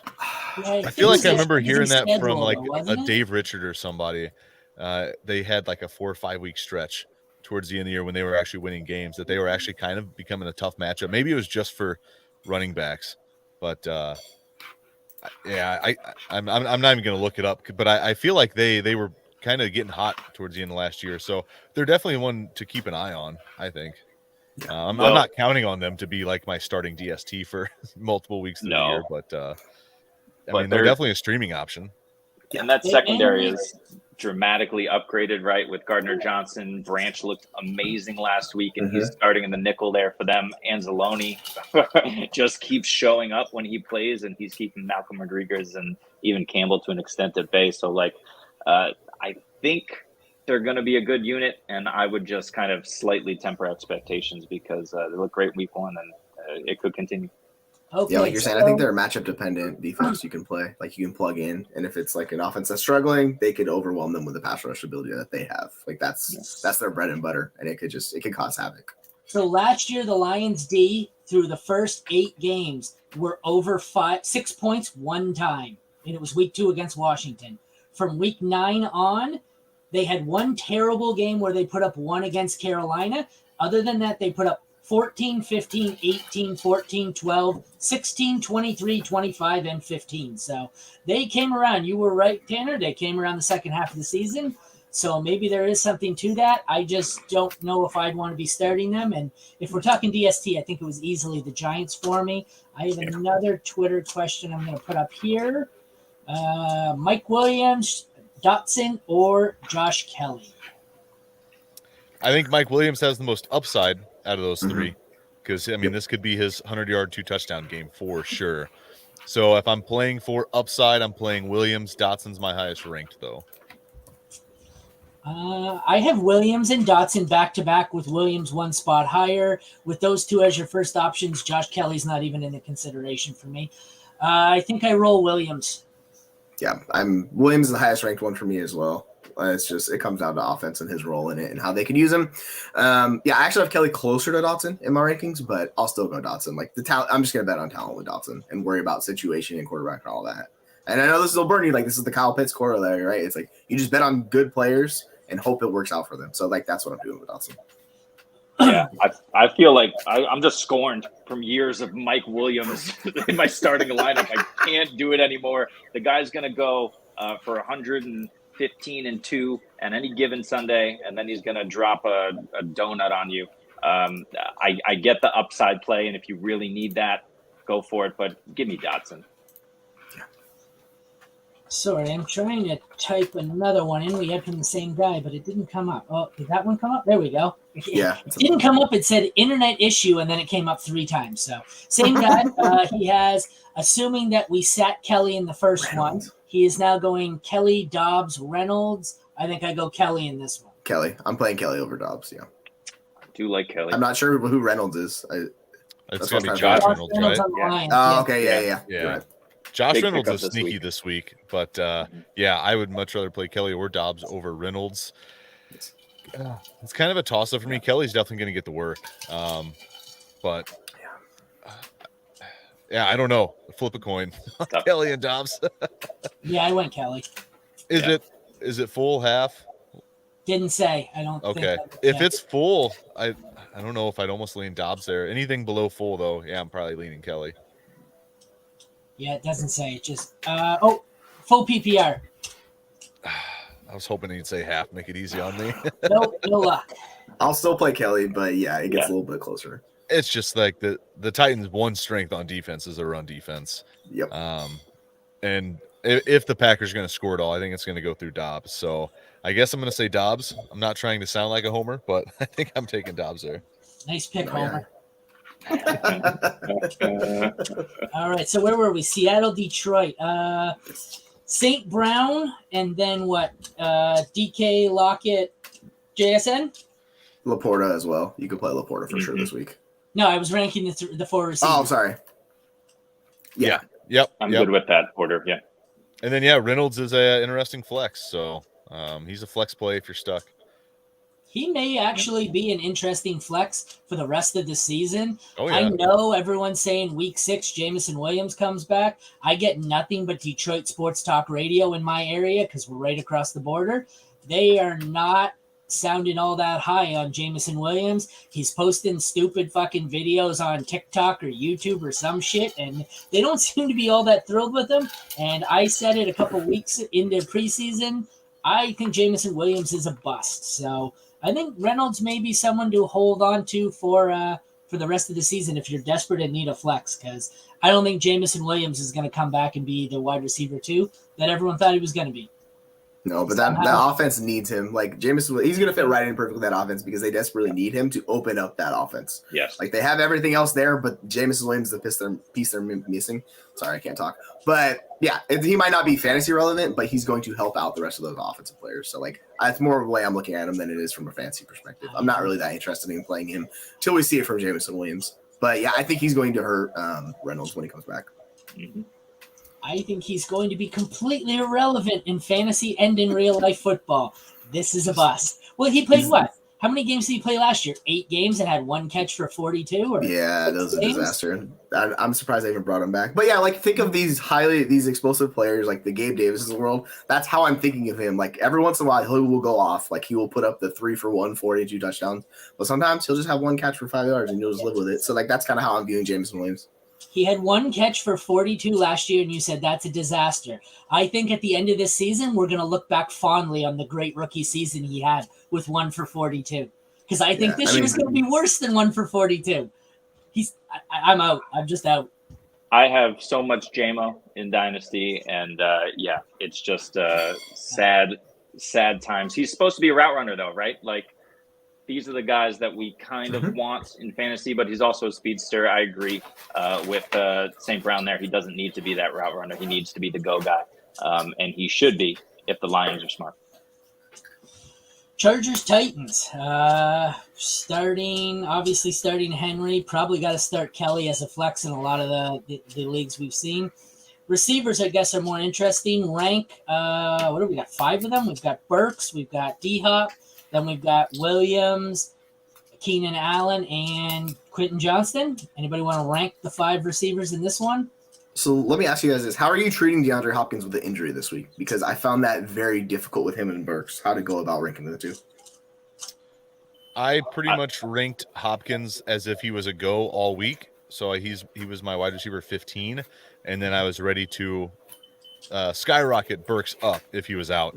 Yeah, I feel like I remember hearing that schedule, from a Dave Richard or somebody. They had a 4 or 5 week stretch towards the end of the year when they were actually winning games, that they were actually kind of becoming a tough matchup. Maybe it was just for running backs, but I'm not even going to look it up, but I feel like they were kind of getting hot towards the end of last year. So they're definitely one to keep an eye on, I think. I'm not counting on them to be my starting DST for multiple weeks of the year, but I mean, they're definitely a streaming option. And that secondary is dramatically upgraded, right? With Gardner Johnson. Branch looked amazing last week, and he's starting in the nickel there for them. Anzalone just keeps showing up when he plays, and he's keeping Malcolm Rodriguez and even Campbell to an extent at bay. So, I think they're going to be a good unit, and I would just kind of slightly temper expectations because they look great week one, and it could continue. Okay, yeah, like you're saying, I think they're a matchup dependent defense you can play. You can plug in, and if it's an offense that's struggling, they could overwhelm them with the pass rush ability that they have. That's their bread and butter, and it could cause havoc. So last year, the Lions D through the first 8 games were over 6 points one time, and it was week 2 against Washington. From week 9 on, they had one terrible game where they put up 1 against Carolina. Other than that, they put up 14, 15, 18, 14, 12, 16, 23, 25, and 15. So they came around. You were right, Tanner. They came around the second half of the season. So maybe there is something to that. I just don't know if I'd want to be starting them. And if we're talking DST, I think it was easily the Giants for me. I have another Twitter question I'm going to put up here. Mike Williams, Dotson, or Josh Kelly? I think Mike Williams has the most upside out of those 3, because this could be his 100-yard 2-touchdown game for sure. So if I'm playing for upside, I'm playing Williams. Dotson's my highest ranked though. I have Williams and Dotson back to back, with Williams 1 spot higher. With those 2 as your first options, Josh Kelly's not even in the consideration for me. I think I roll Williams. Yeah, Williams is the highest ranked one for me as well. It comes down to offense and his role in it and how they can use him. I actually have Kelly closer to Dotson in my rankings, but I'll still go Dotson. The talent, I'm just gonna bet on talent with Dotson and worry about situation and quarterback and all that. And I know this will burn you. Like, this is the Kyle Pitts corollary, right? It's like you just bet on good players and hope it works out for them. So, like, that's what I'm doing with Dotson. Yeah, I feel like I'm just scorned from years of Mike Williams in my starting lineup. I can't do it anymore. The guy's going to go for 115 and 2 on any given Sunday, and then he's going to drop a donut on you. I get the upside play, and if you really need that, go for it. But give me Dotson. Sorry, I'm trying to type another one in. We had from the same guy, but it didn't come up. Oh, did that one come up? There we go. Yeah. It didn't come up. It said internet issue, and then it came up 3 times. So same guy. He has, assuming that we sat Kelly in the first Reynolds. one, he is now going Kelly, Dobbs, Reynolds. I think I go Kelly in this one. Kelly. I'm playing Kelly over Dobbs. Yeah. I do like Kelly. I'm not sure who Reynolds is. It's That's going to what be I'm Josh trying Reynolds, Reynolds right? on the Yeah. line. Oh, okay. Yeah. Yeah. You're right. Josh Big Reynolds pickup is this sneaky week. this week, but yeah, I would much rather play Kelly or Dobbs over Reynolds. It's kind of a toss-up for me. Kelly's definitely going to get the work, but yeah, I don't know. Flip a coin, Tough. Kelly and Dobbs. Yeah, I went Kelly. Is it full half? Didn't say. I don't Okay, think. if it's full, I don't know if I'd almost lean Dobbs there. Anything below full though, yeah, I'm probably leaning Kelly. Yeah, it doesn't say. It just full PPR. I was hoping he'd say half, make it easy on me. No luck. I'll still play Kelly, but yeah, it gets Yeah. a little bit closer. It's just like the Titans' one strength on defense is their run defense. Yep. And if the Packers are going to score it all, I think it's going to go through Dobbs. So I guess I'm going to say Dobbs. I'm not trying to sound like a homer, but I think I'm taking Dobbs there. Nice pick, Oh, yeah. Homer. All right, so where were we? Seattle, Detroit, St. Brown, and then what? DK, Lockett, JSN? Laporta as well. You could play Laporta for sure Mhm. this week. No, I was ranking the 4 receivers. Oh, I'm sorry. Yeah. Yep. I'm yep. good with that order. Yeah. And then, yeah, Reynolds is a interesting flex. So he's a flex play if you're stuck. He may actually be an interesting flex for the rest of the season. Oh, I yeah. know everyone's saying week 6, Jamison Williams comes back. I get nothing but Detroit Sports Talk Radio in my area because we're right across the border. They are not sounding all that high on Jamison Williams. He's posting stupid fucking videos on TikTok or YouTube or some shit, and they don't seem to be all that thrilled with him. And I said it a couple weeks into preseason. I think Jamison Williams is a bust. So I think Reynolds may be someone to hold on to for the rest of the season if you're desperate and need a flex, because I don't think Jamison Williams is going to come back and be the wide receiver 2 that everyone thought he was going to be. No, but that offense needs him. Like Jameson, he's going to fit right in perfectly with that offense because they desperately need him to open up that offense. Yes. Like they have everything else there, but Jameson Williams is the piece they're missing. Sorry, I can't talk. But yeah, he might not be fantasy relevant, but he's going to help out the rest of those offensive players. So like, it's more of the way I'm looking at him than it is from a fantasy perspective. I'm not really that interested in playing him till we see it from Jameson Williams. But yeah, I think he's going to hurt Reynolds when he comes back. Mhm. I think he's going to be completely irrelevant in fantasy and in real life football. This is a bust. Well, he played what? How many games did he play last year? 8 games and had 1 catch for 42? Or Yeah, that was a games? disaster. I'm surprised they even brought him back. But yeah, like think of these explosive players like the Gabe Davises of the world. That's how I'm thinking of him. Like every once in a while, he will go off. Like he will put up the 3 for 142 touchdowns. But sometimes he'll just have 1 catch for 5 yards and you'll just live with it. So like that's kind of how I'm viewing Jameson Williams. He had 1 catch for 42 last year, and you said that's a disaster. I think at the end of this season, we're going to look back fondly on the great rookie season he had with 1 for 42. Because I think this year's going to be worse than 1 for 42. I'm out. I'm just out. I have so much JMO in Dynasty, and yeah, it's just sad times. He's supposed to be a route runner, though, right? Like, these are the guys that we kind of want in fantasy, but he's also a speedster. I agree with St. Brown there. He doesn't need to be that route runner. He needs to be the go guy, and he should be if the Lions are smart. Chargers, Titans. Starting Henry. Probably got to start Kelly as a flex in a lot of the leagues we've seen. Receivers, I guess, are more interesting. Rank, what do we got? 5 of them. We've got Burks. We've got D-Hop. Then we've got Williams, Keenan Allen, and Quentin Johnston. Anybody want to rank the 5 receivers in this one? So let me ask you guys this: how are you treating DeAndre Hopkins with the injury this week? Because I found that very difficult with him and Burks. How to go about ranking the two? I pretty much ranked Hopkins as if he was a go all week. So he was my wide receiver 15, and then I was ready to skyrocket Burks up if he was out.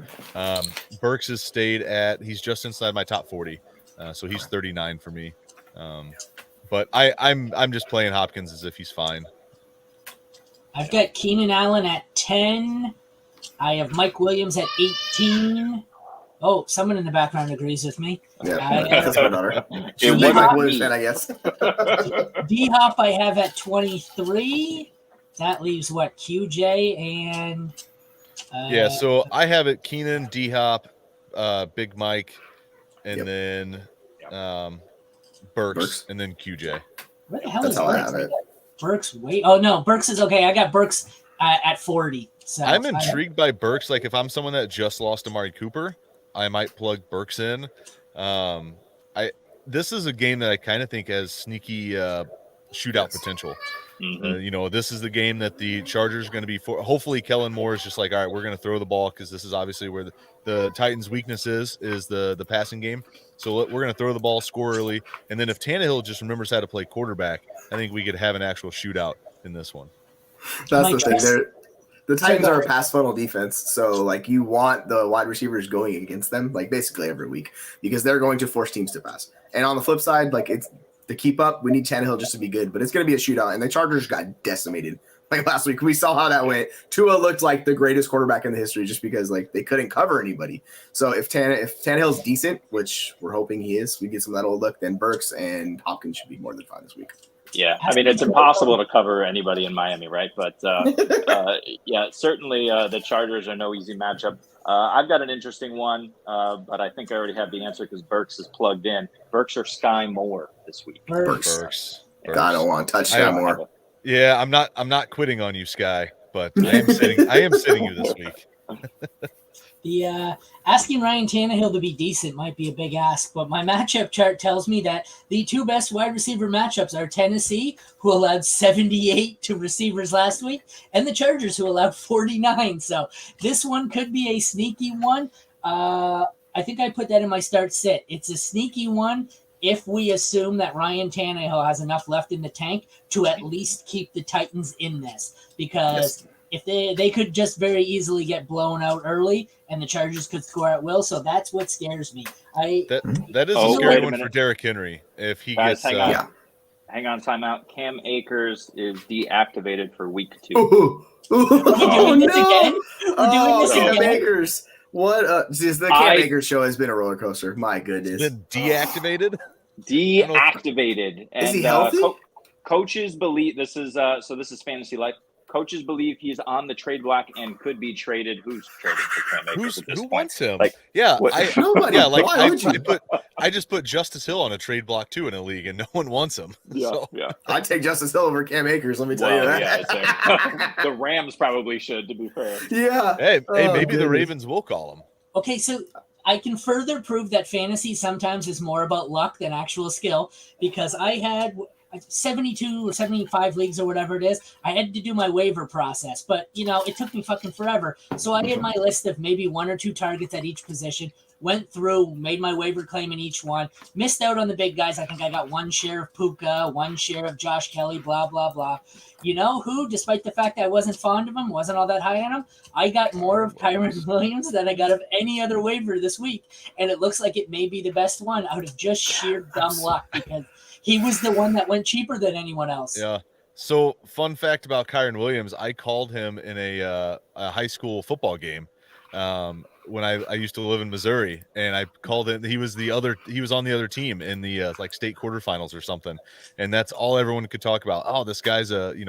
Burks has stayed he's just inside my top 40, so he's 39 for me. But I'm just playing Hopkins as if he's fine. I've got Keenan Allen at 10. I have Mike Williams at 18. Oh, someone in the background agrees with me. Yeah, that's my daughter. It She's a big wasn't Mike me. Williams fan, I guess. D-Hop I have at 23. That leaves what? QJ and Yeah, so I have it Keenan, D-Hop, Big Mike, and Yep. then Burks, and then QJ. where the hell That's is how I Burks? have it. Burks, wait. Oh no, Burks is okay. I got Burks at 40. So I'm intrigued by Burks. Like if I'm someone that just lost Amari Cooper, I might plug Burks in. This is a game that I kind of think has sneaky shootout potential. Mhm. This is the game that the Chargers are going to be for. Hopefully, Kellen Moore is just like, all right, we're going to throw the ball because this is obviously where the Titans' weakness is the passing game. So we're going to throw the ball, score early, and then if Tannehill just remembers how to play quarterback, I think we could have an actual shootout in this one. That's Mike, the thing. Sorry, The Titans go are a ahead. pass funnel defense, so like you want the wide receivers going against them, like basically every week, because they're going to force teams to pass. And on the flip side, like it's to keep up, we need Tannehill just to be good, but it's going to be a shootout. And the Chargers got decimated like last week. We saw how that went. Tua looked like the greatest quarterback in the history just because like they couldn't cover anybody. So if Tannehill's decent, which we're hoping he is, we get some of that old look, then Burks and Hopkins should be more than fine this week. Yeah, I mean, it's impossible to cover anybody in Miami, right? But yeah, certainly the Chargers are no easy matchup. I've got an interesting one, but I think I already have the answer because Burks is plugged in. Burks or Sky Moore this week? Burks. Burks. God, I don't want to touch that more. Yeah, I'm not quitting on you, Sky, but I am sitting you this week. The asking Ryan Tannehill to be decent might be a big ask, but my matchup chart tells me that the two best wide receiver matchups are Tennessee, who allowed 78 to receivers last week, and the Chargers, who allowed 49. So this one could be a sneaky one. I think I put that in my start sit. It's a sneaky one if we assume that Ryan Tannehill has enough left in the tank to at least keep the Titans in this, because if they could just very easily get blown out early and the Chargers could score at will. So that's what scares me. That is Oh, a wait scary a one minute. for Derrick Henry if he Guys, gets. hang on. Yeah. Hang on, timeout. Cam Akers is deactivated for week 2. We're doing this again? We're doing this Cam again? Akers. What? Just the Cam Akers show has been a roller coaster. My goodness. Been deactivated. Deactivated. And Is he healthy? coaches believe this is this is Fantasy Life. Coaches believe he's on the trade block and could be traded. Who's trading for Cam Akers at this Who point? wants him? Like, yeah, what- Nobody. Why would you? I just put Justice Hill on a trade block too in a league, and no one wants him. Yeah, So, yeah. I'd take Justice Hill over Cam Akers. Let me tell you Well, that. yeah, the Rams probably should, to be fair. Yeah. hey, Oh, maybe the goodness. Ravens will call him. Okay, so I can further prove that fantasy sometimes is more about luck than actual skill, because I had 72 or 75 leagues or whatever it is. I had to do my waiver process, but it took me fucking forever. So I had my list of maybe 1 or 2 targets at each position, went through, made my waiver claim in each one, missed out on the big guys. I think I got 1 share of Puka, 1 share of Josh Kelly, blah, blah, blah. You know who, despite the fact that I wasn't fond of him, wasn't all that high on him, I got more of Kyron Williams than I got of any other waiver this week. And it looks like it may be the best one out of just sheer dumb luck, because he was the one that went cheaper than anyone else. Yeah. So, fun fact about Kyron Williams: I called him in a high school football game when I used to live in Missouri, and I called him. He was on the other team in the like state quarterfinals or something, and that's all everyone could talk about. Oh, this guy's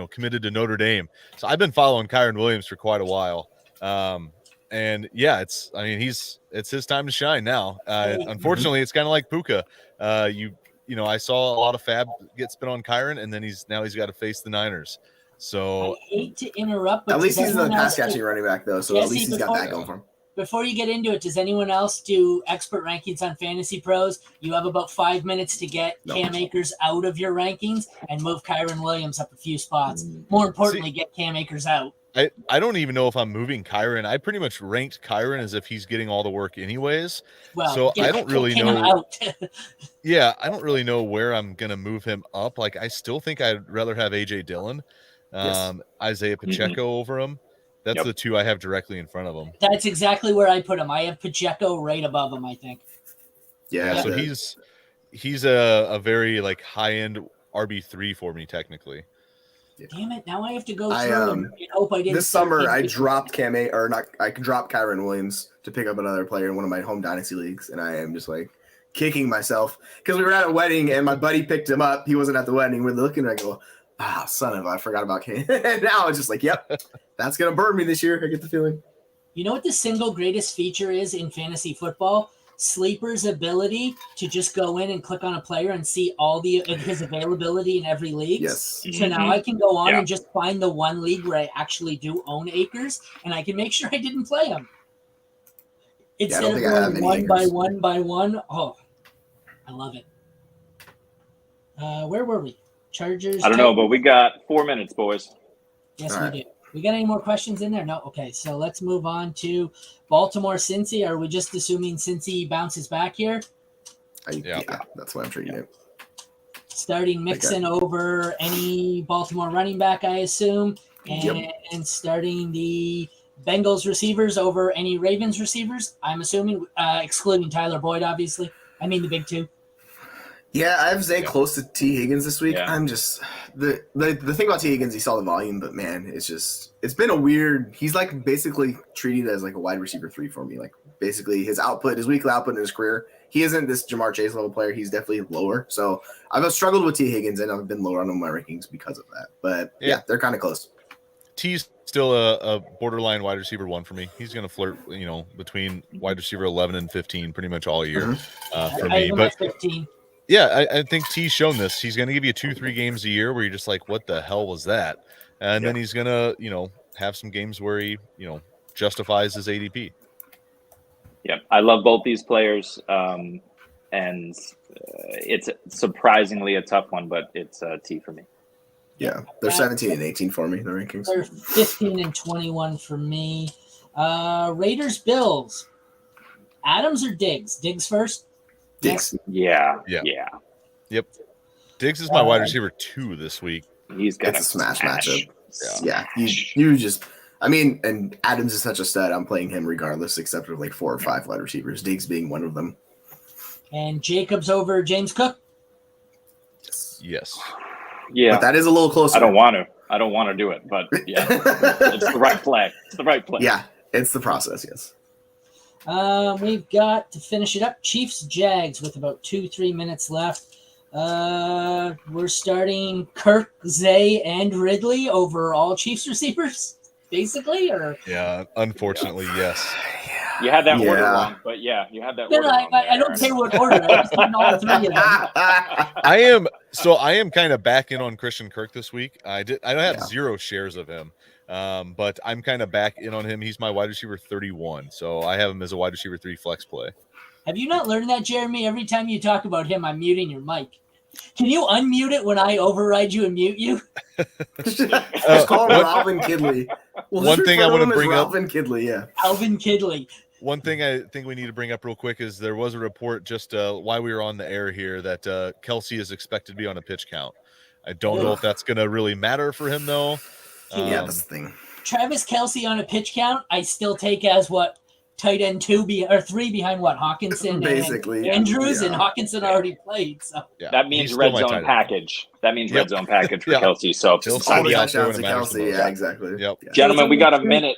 committed to Notre Dame. So I've been following Kyron Williams for quite a while. And yeah, it's his time to shine now. Unfortunately, it's kind of like Puka. I saw a lot of fab get spent on Kyron, and then he's got to face the Niners. So I hate to interrupt, but At least does he's the anyone pass else catching running back though, so Yes, at least he's he's got before- that going for him. before you get into it, does anyone else do expert rankings on Fantasy Pros? You have about 5 minutes to get Cam Akers out of your rankings and move Kyron Williams up a few spots. More importantly, get Cam Akers out. I don't even know if I'm moving Kyron. I pretty much ranked Kyron as if he's getting all the work anyways. Well, so I don't really him know. Out. Yeah, I don't really know where I'm gonna move him up. Like, I still think I'd rather have AJ Dillon, Isaiah Pacheco over him. That's the two I have directly in front of him. That's exactly where I put him. I have Pacheco right above him, I think. Yeah, so he's a very like high end RB3 for me technically. Damn it! Now I have to go through and hope I didn't. This summer, I dropped I dropped Kyron Williams to pick up another player in one of my home dynasty leagues, and I am just like kicking myself because we were at a wedding and my buddy picked him up. He wasn't at the wedding. We're looking, and I go, son of I forgot about Kane. And now it's just like, yep, that's gonna burn me this year. I get the feeling. You know what the single greatest feature is in fantasy football? Sleeper's ability to just go in and click on a player and see all his availability in every league. Yes. So now I can go on and just find the one league where I actually do own Akers, and I can make sure I didn't play him. Instead of going one by one. Oh, I love it. Where were we? Chargers. I don't know, but we got 4 minutes, boys. Yes, we do. We got any more questions in there? No? Okay, so let's move on to Baltimore Cincy. Are we just assuming Cincy bounces back here? Yeah, that's what I'm treating it. Starting Mixon over any Baltimore running back, I assume, and starting the Bengals receivers over any Ravens receivers, I'm assuming, excluding Tyler Boyd, obviously. I mean the big two. Yeah, I have Zay close to T. Higgins this week. Yeah. I'm just the thing about T. Higgins, he saw the volume, but man, it's been a weird. He's like basically treated as like a wide receiver 3 for me. Like basically his weekly output in his career, he isn't this Jamar Chase level player. He's definitely lower. So I've struggled with T. Higgins and I've been lower on my rankings because of that. But yeah they're kind of close. T's still a borderline wide receiver 1 for me. He's going to flirt, between wide receiver 11 and 15 pretty much all year for me. But 15. Yeah, I think T's shown this. He's going to give you 2-3 games a year where you're just like, what the hell was that? And then he's going to, have some games where he, justifies his ADP. Yeah, I love both these players. And it's surprisingly a tough one, but it's T for me. Yeah, they're 17 and 18 for me, the rankings. They're 15 and 21 for me. Raiders, Bills. Adams or Diggs? Diggs first? Diggs. Yeah. Yep. Diggs is my wide receiver 2 this week. He's got a smash matchup. Yeah. You just, and Adams is such a stud. I'm playing him regardless, except for like 4 or 5 wide receivers, Diggs being one of them. And Jacobs over James Cook? Yes. Yeah. But that is a little closer. I don't want to do it, but yeah. It's the right play. Yeah. It's the process, yes. We've got to finish it up. Chiefs Jags with about 2-3 minutes left. We're starting Kirk, Zay, and Ridley over all Chiefs receivers, basically, or unfortunately, yes. You had that order wrong, but you had that order wrong. I don't care what order. I just want all 3 of them. I am kind of back in on Christian Kirk this week. I don't have 0 shares of him. But I'm kind of back in on him. He's my wide receiver 31, so I have him as a wide receiver 3 flex play. Have you not learned that, Jeremy? Every time you talk about him, I'm muting your mic. Can you unmute it when I override you and mute you? Just call him Alvin Kidley. One thing I want to bring up, Alvin Kidley, Alvin Kidley. One thing I think we need to bring up real quick is there was a report just while we were on the air here that Kelsey is expected to be on a pitch count. I don't know if that's going to really matter for him though. That's the thing. Travis Kelce on a pitch count, I still take as what tight end 3 behind what Hawkinson basically and Andrews, and Hawkinson already played. So that means red zone package. That means red zone package for Kelce. So Kelce, exactly. Yep. Gentlemen, we got a minute.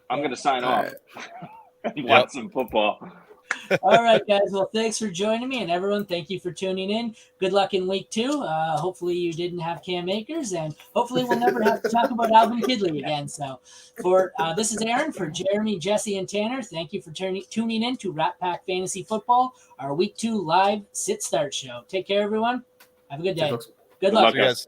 I'm going to sign off. Watch some football. All right, guys. Well, thanks for joining me, and everyone, thank you for tuning in. Good luck in week 2. Hopefully you didn't have Cam Akers, and hopefully we'll never have to talk about Alvin Kidley again. So for this is Aaron for Jeremy, Jesse, and Tanner. Thank you for tuning in to Rat Pack Fantasy Football, our week 2 live sit-start show. Take care, everyone. Have a good day. Good luck. Guys.